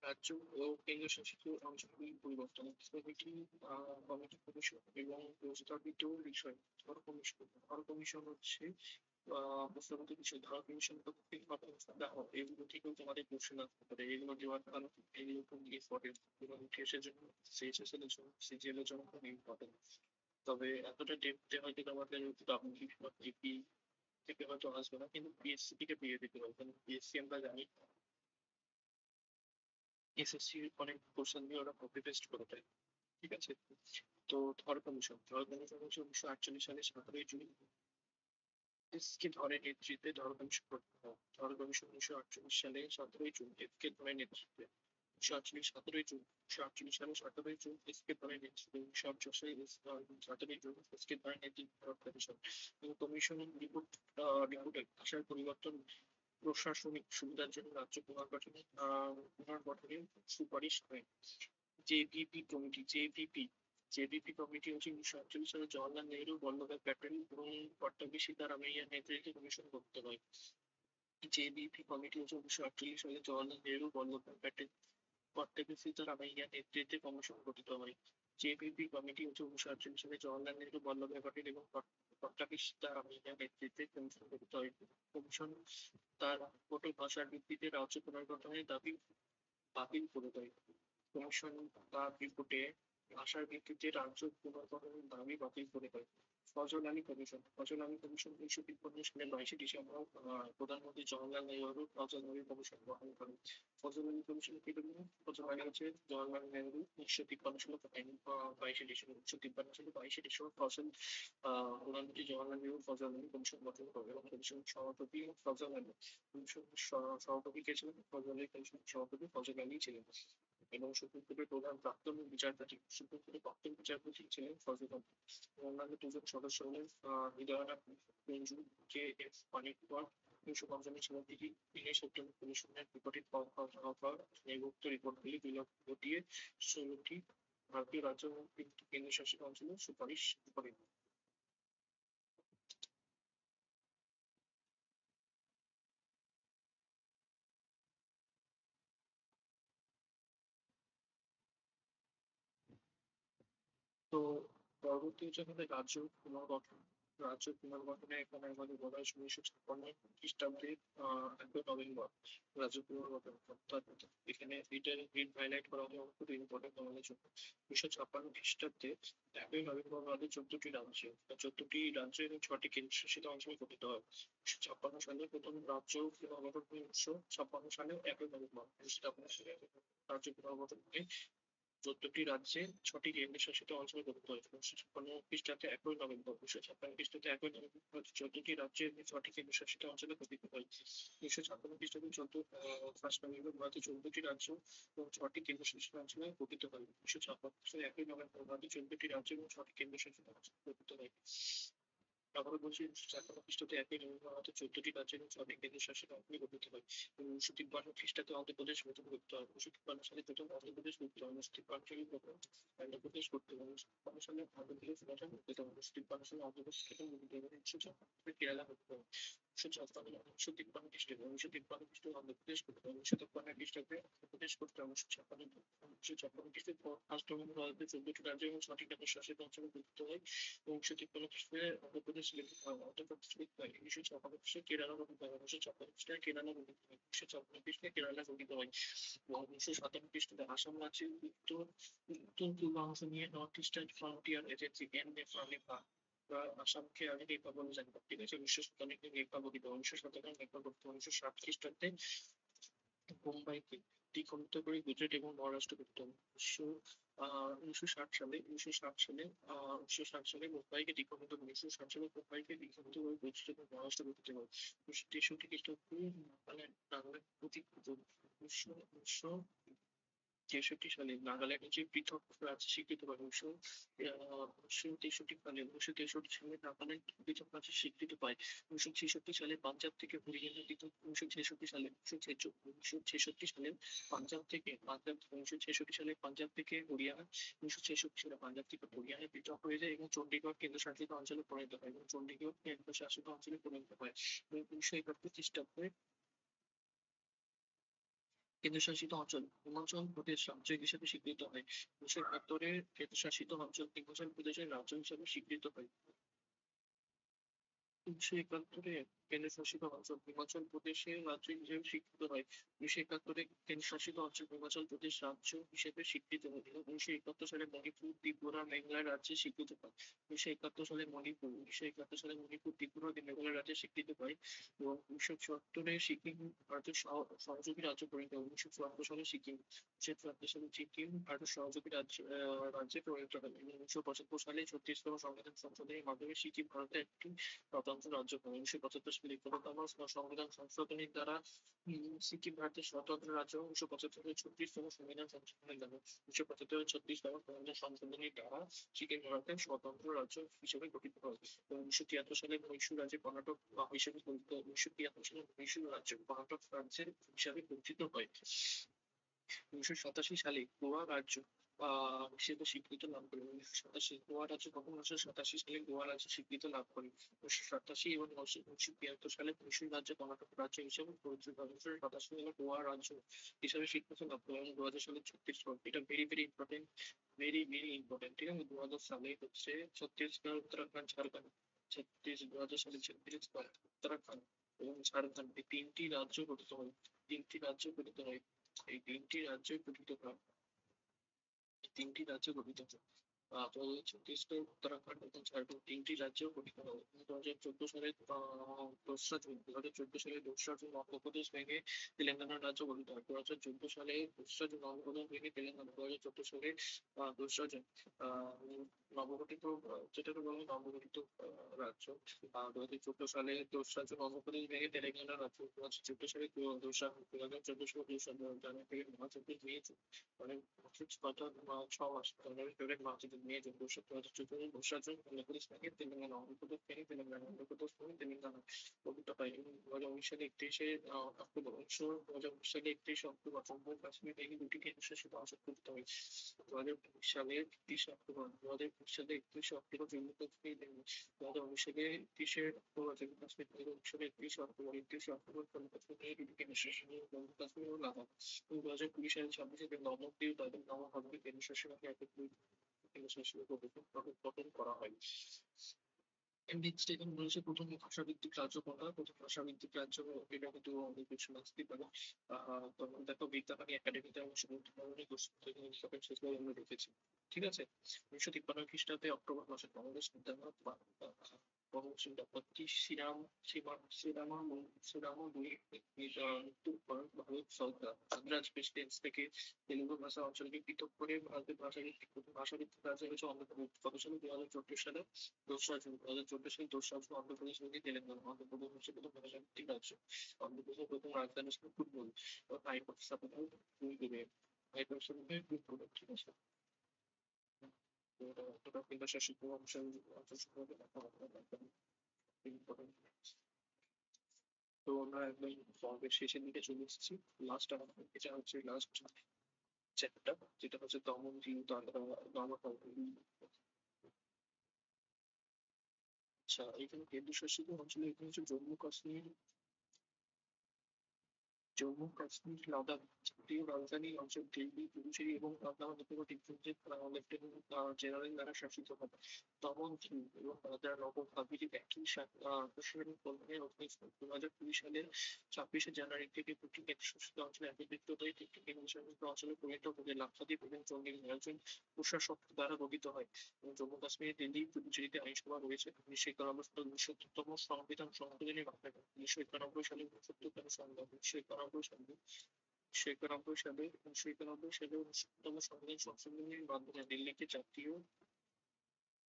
রাজ্য ও কেন্দ্রশাসিত অঞ্চলগুলির পরিবর্তন। কমিটি কমিটি কমিশন এবং প্রস্তাবিত বিষয়। ধর কমিশন হচ্ছে প্রস্তাবিত বিষয়। ধর কমিশন কর্তৃক দেখো এগুলো থেকেও তোমাদের কোশ্চেন আসতে পারে। এগুলো দেওয়ার কারণ এগুলো খুব ইম্পর্টেন্ট এবং ইতিহাসের জন্য, সিএসএস এর জন্য, সিজিএল এর জন্য খুব ইম্পর্টেন্ট। তবে এতটা ডেপথে হয়তো আমাদের জিপি থেকে হয়তো আসবে না, কিন্তু পিএসসি থেকে পেয়ে দিতে পারবে। কারণ পিএসসি আমরা জানি এসএসসি অনেক কোশ্চেন দিয়ে ওরা কপি পেস্ট করে দেয়, ঠিক আছে? তো ধর কমিশন হচ্ছে 1948 সালে 17ই জুন এস কে ধরের নেতৃত্বে ধর কমিশন গঠিত হয়। ধর কমিশন 1948 সালে 17ই জুন এস কে ধরের নেতৃত্বে 1948 সালে 17ই জুন এস কে ধরের নেতৃত্বে 1948 সালে 17ই জুন এস কে ধরের নেতৃত্বে ধর কমিশন এবং কমিশনের রিপোর্টে আসার পরিবর্তন প্রশাসনিক সুবিধার জন্য রাজ্য পুনর্গঠনের সুপারিশ হয়। জেভিপি কমিটি হচ্ছে 1948 সালে জওয়াহরলাল নেহরু, বল্লভভাই প্যাটেল এবং পট্টাভি সীতারামাইয়ার নেতৃত্বে কমিশন গঠিত হয়। জেভিপি কমিটি হচ্ছে 1948 সালে জওয়াহরলাল নেহরু, বল্লভভাই প্যাটেল, পট্টাভি সীতারামাইয়ার নেতৃত্বে কমিশন গঠিত হয়। জেভিপি কমিটি হচ্ছে 1948 সালে জওয়াহরলাল নেহরু, বল্লভভাই প্যাটেল এবং পট্টাভি সীতারামাইয়ার নেতৃত্বে কমিশন গঠিত হয়। কমিশন তার কঠোর ভাষার ভিত্তিতে রাজ্য পুনর্গঠনের দাবি বাতিল করে দেয়। কমিশন তার রিপোর্টে ভাষার ভিত্তিতে রাজ্য পুনর্গঠনের দাবি বাতিল করে দেয়। ফজল আলী কমিশন 1953 সালের 22শে ডিসেম্বর প্রধানমন্ত্রী জওহরলাল নেহরু ফজল আলী কমিশন গঠন করেন। ফজল আলী কমিশন কি করবেন? ফজল আলী হচ্ছে জওহরলাল নেহরু 1953 সালে 22শে ডিসেম্বর প্রধানমন্ত্রী জওহরলাল নেহরু ফজল আলী কমিশন গঠন করে এবং কমিশন সভাপতি ফজল আলী। কমিশন সভাপতি কে ছিলেন? ফজল আলী। কমিশন সভাপতি ফজল আলী ছিলেন এবং সুপ্রিম কোর্টের সুপ্রিম কোর্টের প্রাক্তন বিচারপতি ছিলেন ফজল আলী। অন্যান্য দুজন সদস্য হলেন হৃদয়নাথ মঞ্জু, কে এফ পানিকর। 1955 সালের দিকে 3 সেপ্টেম্বর কমিশনের রিপোর্টের নির্ভুক্ত রিপোর্টগুলি বিলোপ ঘটিয়ে 16টি ভারতীয় রাজ্য এবং 3টি কেন্দ্রশাসিত অঞ্চলে সুপারিশ করে। তো পরবর্তী হচ্ছে আমাদের রাজ্য পুনর্গঠন। রাজ্য পুনর্গঠনে এখানে আমাদের বলা হয়েছে 1956 খ্রিস্টাব্দে 1 নভেম্বর রাজ্য পুনর্গঠন, অর্থাৎ এখানে এটার ডেট হাইলাইট করা হলে খুব ইম্পর্টেন্ট আমাদের জন্য। 1956 খ্রিস্টাব্দে 1 নভেম্বর আমাদের 14টি রাজ্য, 14টি রাজ্য এবং 6টি কেন্দ্রশাসিত অঞ্চল গঠিত হয়। 1956 সালে প্রথম রাজ্য পুনর্গঠন হয় 1956 সালে 1 নভেম্বর। 1956 সালে রাজ্য পুনর্গঠন হয় 14টি রাজ্যে 6টি কেন্দ্রশাসিত অঞ্চল গঠিত হয়েছিল। 1956 খ্রিস্টাব্দে 1 নভেম্বর, 1956 খ্রিস্টাব্দে 1 নভেম্বর 14টি রাজ্যে এবং 6টি কেন্দ্রশাসিত অঞ্চলে গঠিত হয়। 1956 খ্রিস্টাব্দে 1 নভেম্বর ভারতের 14টি রাজ্য এবং 6টি কেন্দ্রশাসিত অঞ্চলে গঠিত হয়। 1956 সালে 1 নভেম্বর ভারতের 14টি রাজ্য এবং 6টি কেন্দ্রশাসিত অঞ্চলে গঠিত হয়। আবারও বলছি, 1956 খ্রিস্টাব্দে 1 নভেম্বর ভারতের 14টি রাজ্য এবং 6টি কেন্দ্রশাসিত অঞ্চলে গঠিত হয়। এবং 1953 খ্রিস্টাব্দে অন্ধ্রপ্রদেশ নতুন গঠিত হয়। 1953 সালে প্রথম অন্ধ্রপ্রদেশ গঠিত হয়। 1953 সালে প্রথম অন্ধ্রপ্রদেশ গঠিত হয়। 1953 সালে অন্ধ্রপ্রদেশ গঠন গঠিত হয়। 1953 সালে অন্ধ্রপ্রদেশ গঠন গঠিত হয়। 1956 সালে কেরালা গঠিত হয়। 1953 খ্রিস্টাব্দে 1953 খ্রিস্টাব্দে অন্ধ্রপ্রদেশ গঠিত হয়। 1953 খ্রিস্টাব্দে অন্ধ্রপ্রদেশ গঠিত হয়। 1956 খ্রিস্টাব্দে ফার্স্ট নভেম্বর ভারতের 14টি রাজ্য এবং 6টি কেন্দ্রশাসিত অঞ্চলে গঠিত হয়। এবং 1953 খ্রিস্টাব্দে অন্ধ্রপ্রদেশ গঠিত হয়। অন্ধ্রপ্রদেশ গঠিত হয়। 1956 খ্রিস্টাব্দে কেরালা গঠিত হয়। 1956 খ্রিস্টাব্দে কেরালা গঠিত হয়। 1956 খ্রিস্টাব্দে কেরালা গঠিত হয়। এবং 1957 খ্রিস্টাব্দে আসাম রাজ্যের উত্তর উত্তর পূর্বাংশ নিয়ে north eastern frontier agency NFRA বা আসামকে আগে নেপা বলে জানা হয়। ঠিক আছে, 1957 নেপা গঠিত হয়। 1957 নেপা গঠিত হয়। 1960 খ্রিস্টাব্দে মুম্বাইকে দ্বিখণ্ডিত করে গুজরাট এবং মহারাষ্ট্র গঠিত হয়। 1960 সালে মুম্বাইকে দ্বিখণ্ডিত করে 1960 সালে মুম্বাইকে দ্বিখণ্ডিত করে গুজরাট এবং মহারাষ্ট্র গঠিত হয়। 1963 খ্রিস্টাব্দে নাগাল্যান্ড অধিকৃত। 1963 সালে নাগাল্যান্ড যে পৃথক রাজ্য স্বীকৃত হয়। 1963 সালে নাগাল্যান্ড পৃথক রাজ্য স্বীকৃতি পায়। 1966 সালে পাঞ্জাব থেকে হরিয়ানা পৃথক। 1966 সালে পাঞ্জাব থেকে হরিয়ানা। 1966 সালে পাঞ্জাব থেকে হরিয়ানা পৃথক হয়ে যায় এবং চণ্ডীগড় কেন্দ্রশাসিত অঞ্চলে পরিণত হয় এবং চণ্ডীগড় কেন্দ্রশাসিত অঞ্চলে পরিণত হয়। এবং 1971 খ্রিস্টাব্দে কেন্দ্রশাসিত অঞ্চল হিমাচল প্রদেশ রাজ্য হিসেবে স্বীকৃত হয়। 1971 কেন্দ্রশাসিত অঞ্চল হিমাচল প্রদেশের রাজ্য হিসেবে স্বীকৃত হয়। 1971 কেন্দ্রশাসিত অঞ্চল হিমাচল প্রদেশের রাজ্য হিসেবে স্বীকৃত হয়। 1971 কেন্দ্রশাসিত অঞ্চল হিমাচল প্রদেশ রাজ্য হিসেবে স্বীকৃত হয় এবং 1971 সালে মণিপুর ত্রিপুরা মেঘালয় রাজ্যে স্বীকৃত হয়। 1971 সালে মণিপুর ত্রিপুরা মেঘালয় রাজ্যে স্বীকৃত হয় এবং 1974 সিকিম ভারতের সহযোগী রাজ্য পরিণত হয়। 1974 সালে সিকিম 1974 সালে সিকিম ভারতের সহযোগী রাজ্যে পরিণত হয় এবং 1975 সালে 36তম সংবিধান সংশোধনীর মাধ্যমে সিকিম ভারতের একটি স্বতন্ত্র রাজ্য হয়। 1975 সালে ১১তম সংবিধান সংশোধনীর দ্বারা সিকিম ভারতের স্বতন্ত্র রাজ্য। 1975 সালে 36তম সংবিধান সংশোধনীর দ্বারা 1975 সংবিধান সংশোধনীর দ্বারা সিকিম ভারতের স্বতন্ত্র রাজ্য হিসেবে গঠিত হয় এবং 1973 সালে মহীশূর রাজ্য কর্ণাটক হিসেবে পরিচিত হয়। 1973 সালে মহীশূর রাজ্য কর্ণাটক রাজ্যের হিসাবে পরিচিত হয়। 1987 সালে গোয়া রাজ্য হিসেবে স্বীকৃতি লাভ করে। 1987 গোয়া রাজ্য কখন 1987 সালে গোয়া রাজ্য স্বীকৃতি লাভ করে। 1987 এবং 1973 সালে মহীশূর রাজ্য কর্ণাটক রাজ্য হিসেবে পরিচিত হয়। 1987 সালে গোয়া রাজ্য হিসেবে স্বীকৃতি লাভ করে এবং 2000 সালে ছত্তিশগড়, এটা very very important, very very important. ঠিক আছে, 2000 সালে হচ্ছে ছত্তিশগড়, উত্তরাখণ্ড, ঝাড়খণ্ড। 2000 সালে ছত্তিশগড়, উত্তরাখণ্ড এবং ঝাড়খণ্ড এই তিনটি রাজ্য গঠিত হয়। তিনটি রাজ্য গঠিত হয়। এই তিনটি রাজ্য গঠিত হয়। তিনটি রাজ্য গঠিত হয়। তো ছত্তিশগড়, উত্তরাখণ্ড এবং ঝাড়খণ্ড তিনটি রাজ্য গঠিত হয়। 2014 সালে 2রা জুন অন্ধ্রপ্রদেশ ভেঙে তেলেঙ্গানা রাজ্য গঠিত হয়। 2014 সালে 2রা জুন অন্ধ্রপ্রদেশ ভেঙে তেলেঙ্গানা। 2014 সালে 2রা জুন নবগঠিত, যেটাকে বলে নবগঠিত রাজ্য। 2014 সালে 2রা জুন অন্ধ্রপ্রদেশ ভেঙে তেলেঙ্গানা রাজ্য। 2014 সালে 2রা জানুয়ারি থেকে মার্চ অব্দি মানে ছ মাস জানুয়ারি ফেব্রুয়ারি মার্চ এপ্রিল মে জুন 2014 অন্ধ্রপ্রদেশ থেকে তেলেঙ্গানা, অন্ধ্রপ্রদেশ থেকে তেলেঙ্গানা, অন্ধ্রপ্রদেশ থেকে তেলেঙ্গানা গঠিত হয় এবং 2019 সালে 31শে অক্টোবর জম্মু ও কাশ্মীর থেকে 2টি কেন্দ্রশাসিত অঞ্চল গঠিত হয়। 2019 সালে 31শে অক্টোবর জম্মু কাশ্মীর 2019 সালে 31শে অক্টোবর জম্মু কাশ্মীর থেকে 2টি কেন্দ্রশাসিত জম্মু কাশ্মীর ও লাদাখ। 2020 সালে 26শে নবদ্বীপ এবং নবভারতের কেন্দ্রশাসিত কেন্দ্রশাসিত গঠন করা হয়। নেক্সট এখানে বলেছে প্রথম ভাষাভিত্তিক রাজ্য কোনটা? প্রথম ভাষাভিত্তিক রাজ্য, এটা কিন্তু অনেক কিছু আসতে পারে। তখন দেখো বিদ্যাবাণী একাডেমিতে অবশ্য গুরুত্বপূর্ণ কোশ্চেন থেকে হিসাবে সেগুলো আমরা রেখেছি। ঠিক আছে। 1953 খ্রিস্টাব্দে অক্টোবর মাসে বাংলাদেশ বিদ্যালয় বঙ্গবন্ধু দম্পতি শ্রীরামামণি মৃত্যুর পর ভারত সরকার মাদ্রাজ প্রেসিডেন্স থেকে তেলুগু ভাষা অঞ্চলকে পৃথক করে ভারতের ভাষাভিত্তিক প্রথম ভাষাভিত্তিক রাজ্য হয়েছে অন্ধ্রপ্রদেশ। কত সালে? 2014 সালে 2রা জুন 2014 সালে 2রা জুন অন্ধ্রপ্রদেশ থেকে তেলেঙ্গানা। অন্ধ্রপ্রদেশ হচ্ছে প্রথম ভাষাভিত্তিক রাজ্য। অন্ধ্রপ্রদেশের প্রথম রাজধানী ছিল ফুটবল। হাইকোর্ট স্থাপনের দুই দেবে। হাইকোর্ট স্থাপনের দুই দেবে। ঠিক আছে। তো এটা কেন্দ্রশাসিত অঞ্চল অঞ্চল দেখা হবে। তো আমরা একদম পর্বের শেষের দিকে চলে এসেছি। লাস্ট আমাদের এটা হচ্ছে লাস্ট চ্যাপ্টার, যেটা হচ্ছে দমন দিউ দমন। আচ্ছা, এখানে কেন্দ্রশাসিত অঞ্চলে এখানে হচ্ছে জম্মু কাশ্মীর, জম্মু কাশ্মীর লাদাখ। জাতীয় রাজধানী অঞ্চল দিল্লি, পুডুচেরি এবং আন্দামান নিকোবর দ্বীপপুঞ্জের লেফটেন্যান্ট জেনারেল দ্বারা শাসিত হবে। দমন দিউ এবং দাদরা নগর হাভেলি একই প্রশাসনিক কল্যাণের অধীনে 2020 সালের 26শে জানুয়ারি থেকে দুটি কেন্দ্রশাসিত অঞ্চলে একীভূত হয়ে একটি কেন্দ্রশাসিত অঞ্চলে পরিণত হবে। লাক্ষাদ্বীপ এবং চণ্ডীগড় একজন প্রশাসক দ্বারা গঠিত হয়। এবং জম্মু কাশ্মীর, দিল্লি, পুডুচেরিতে আইনসভা রয়েছে। 1991 সালে 69তম সংবিধান সংশোধনী মাধ্যমে 1991 সালে 69তম সংবিধান 1991 সালে 69তম সংবিধান সংশোধনীর মাধ্যমে দিল্লিকে জাতীয়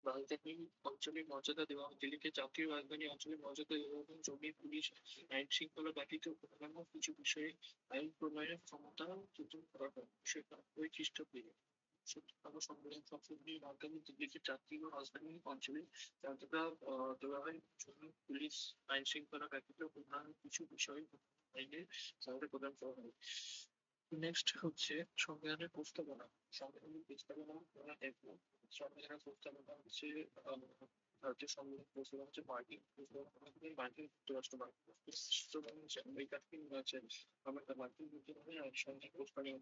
রাজধানী অঞ্চলের মর্যাদা দেওয়া হয়। দিল্লিকে জাতীয় রাজধানী অঞ্চলের মর্যাদা দেওয়া এবং জমি, পুলিশ, আইন শৃঙ্খলা ব্যতীত অন্যান্য কিছু বিষয়ে আইন প্রণয়নের ক্ষমতা প্রদান করা হয়। 1991 খ্রিস্টাব্দে 70তম সংবিধান সংশোধনীর মাধ্যমে দিল্লিকে জাতীয় রাজধানী অঞ্চলের মর্যাদা দেওয়া হয়। জমি, পুলিশ, আইন শৃঙ্খলা ব্যতীত অন্যান্য কিছু বিষয়ে আইনের ক্ষমতা প্রদান করা হয়। নেক্সট হচ্ছে সংবিধানের প্রস্তাবনা। সংবিধানের প্রস্তাবনা আমরা দেখবো। সংবিধানের প্রস্তাবনা হচ্ছে ভারতীয় সংবিধান প্রস্তাবনা হচ্ছে মার্কিন প্রস্তাবনা থেকে মার্কিন যুক্তরাষ্ট্র, মার্কিন যুক্তরাষ্ট্র হচ্ছে আমেরিকা থেকে আছে আমরা মার্কিন যুক্তরাষ্ট্র আর সংবিধান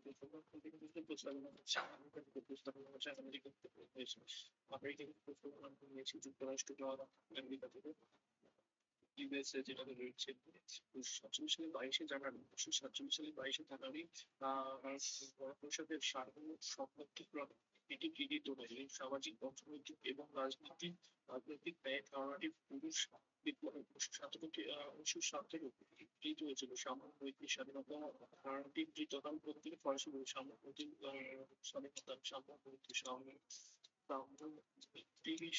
প্রস্তাবনা থেকে কিন্তু প্রস্তাবনা হচ্ছে আমেরিকা থেকে, প্রস্তাবনা হচ্ছে আমেরিকা থেকে হয়েছে। আমেরিকা থেকে প্রস্তাবনা নিয়েছি যুক্তরাষ্ট্র দেওয়া আমেরিকা থেকে। ইউএসএ যেটা রয়েছে 1947 সালে 22শে জানুয়ারি পরিষদের সার্বভৌম সম্পত্তি এটি গৃহীত হয়। সামাজিক, অর্থনৈতিক এবং রাজনৈতিক ব্যয় ধারণাটি পুরুষ বিপ্লব 1917 গৃহীত হয়েছিল। সামরিক নৈতিক স্বাধীনতা ধারণাটি গৃহীত হয় বলতে ফরাসি সামরিক নৈতিক স্বাধীনতা, সামরিক নৈতিক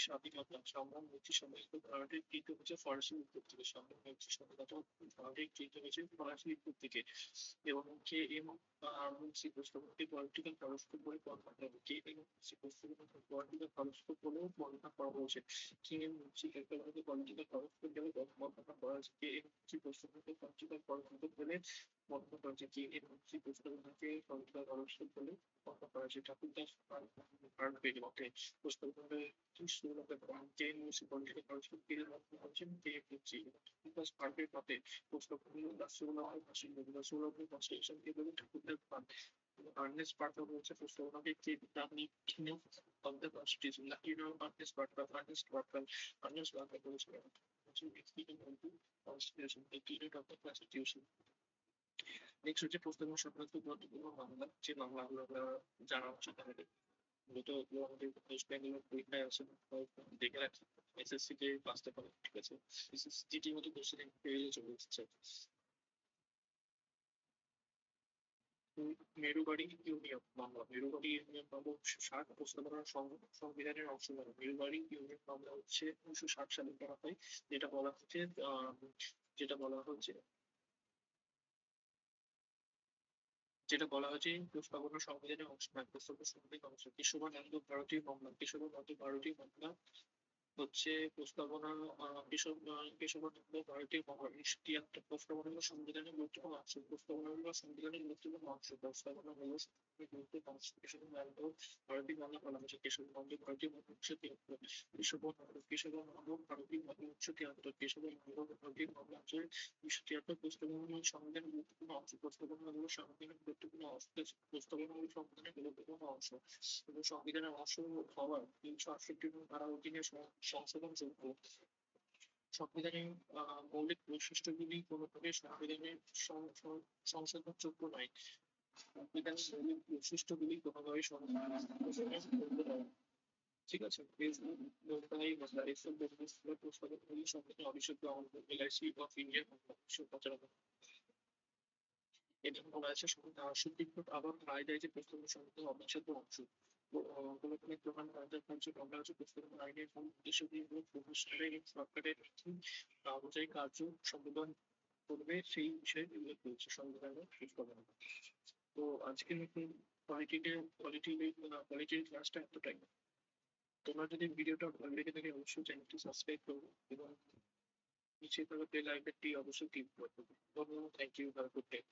স্বাধীনতা, সম্মান, নীতি সম্মিলিত ধারণাটি গৃহীত হয়েছে ফরাসি বিপ্লব থেকে। সম্মান, নীতি স্বাধীনতা ধারণাটি গৃহীত হয়েছে ফরাসি বিপ্লব থেকে। এবং কে এম সি পুস্তকটি পলিটিক্যাল পরস্পর বলে বর্ণনা করা হবে। কে এম সি পুস্তকটি পলিটিক্যাল পরস্পর বলেও বর্ণনা করা হয়েছে। কে এম সি পুস্তকটি পলিটিক্যাল পরস্পর বলে বর্ণনা করা হয়েছে। কে এম সি পুস্তকটি পলিটিক্যাল পরস্পর বলে বর্ণনা করা হয়েছে। কে এম সি পুস্তকটি পলিটিক্যাল পরস্পর বলে বর্ণনা করা হয়েছে। ঠাকুরদাস ভারতের মতে পুস্তকভাবে শুরুতে কে এম সি পলিটিক্যাল পরস্পর এর মাধ্যমে হচ্ছেন কে এম সি। ঠাকুরদাস ভারতের মতে পুস্তকগুলো রাষ্ট্রগুলোর ভাষী রাষ্ট্রগুলোর কনস্টিটিউশন এগুলো ঠাকুরদাস পান। আর্নেস্ট পার্টনার হচ্ছে পুস্তকগুলোকে কে আপনি কিনে of the constitution. Latino Artist Barker, Artist Barker বলেছিলেন হচ্ছে executing of the constitution, the period of the constitution. Next হচ্ছে পুস্তক সংক্রান্ত গুরুত্বপূর্ণ মামলা, যে মামলাগুলো আমরা জানা উচিত আমাদের। মূলত আমাদের ওয়েস্ট বেঙ্গলের পরীক্ষায় আছে, দেখে রাখি এসএসসি তে বাঁচতে পারে। ঠিক আছে। এসএসসি মতো কোশ্চেন পেয়ে চলে এসেছে। মেরুবাড়ি ইউনিয়ন মামলা। মেরুবাড়ি ইউনিয়ন মামলা 1960 প্রস্তাবনার সংবিধানের অংশ নয়। মেরুবাড়ি ইউনিয়ন মামলা হচ্ছে 1960 সালে করা হয়। যেটা বলা হচ্ছে যেটা বলা হচ্ছে যেটা বলা হয়েছে প্রস্তাবনা সংবিধানের অংশ নয়, প্রস্তাবনা সংবিধানের অংশ। কেশবানন্দ ভারতীয় মামলা। কেশবানন্দ ভারতীয় মামলা হচ্ছে প্রস্তাবনা কেশবানন্দ ভারতীয় মামলা 1973। প্রস্তাবনা হলো সংবিধানের গুরুত্বপূর্ণ অংশ। প্রস্তাবনা হলো সংবিধানের গুরুত্বপূর্ণ অংশ। প্রস্তাবনা হলো সংবিধানের গুরুত্বপূর্ণ অংশ। কেশবানন্দ ভারতীয় মামলা বলা হয়েছে। কেশবানন্দ ভারতীয় মামলা 1973। কেশবানন্দ ভারতীয় মামলা 1973। কেশবানন্দ ভারতীয় মামলা হচ্ছে 1973। প্রস্তাবনা হলো সংবিধানের গুরুত্বপূর্ণ অংশ। প্রস্তাবনা হলো সংবিধানের গুরুত্বপূর্ণ অংশ। প্রস্তাবনা হলো সংবিধানের গুরুত্বপূর্ণ অংশ এবং সংবিধানের অংশ হওয়ার 368 নং ধারার অধীনে সংশোধন যোগ্য। সংবিধানের মৌলিক বৈশিষ্ট্যগুলি কোনোভাবে সংবিধানের সংশোধনযোগ্য নয়। সংবিধানের মৌলিক বৈশিষ্ট্যগুলি কোনোভাবে সংশোধন নয়। ঠিক আছে? ফেসবুক, মুম্বাই বা এসব বিজনেসগুলোর প্রস্তাবনাগুলি সম্পূর্ণ অবিশুদ্ধ আমল এলআইসি অফ ইন্ডিয়া ১৯৯৫। এটা বলা আছে সুপ্রিম কোর্ট আবার রায় দেয় যে প্রস্তাবনা সম্পূর্ণ অবিচ্ছেদ্য অংশ। কোনো কোনো প্রধান কার্যের কার্যে বলা হচ্ছে প্রস্তাবনা আইনের মূল উদ্দেশ্য দিয়ে প্রতিষ্ঠানের এবং সরকারের অনুযায়ী কার্য সম্পাদন করবে সেই বিষয়ে উল্লেখ করেছে সংবিধানের প্রস্তাবনা। তো আজকে নতুন কোয়ালিটির ক্লাসটা এতটাই। তোমরা যদি ভিডিওটা ভালো লেগে থাকে অবশ্যই চ্যানেলটি সাবস্ক্রাইব করো এবং নিচে থাকা বেল আইকনটি অবশ্যই ক্লিক করে দেবো। ধন্যবাদ, thank you, have a good day.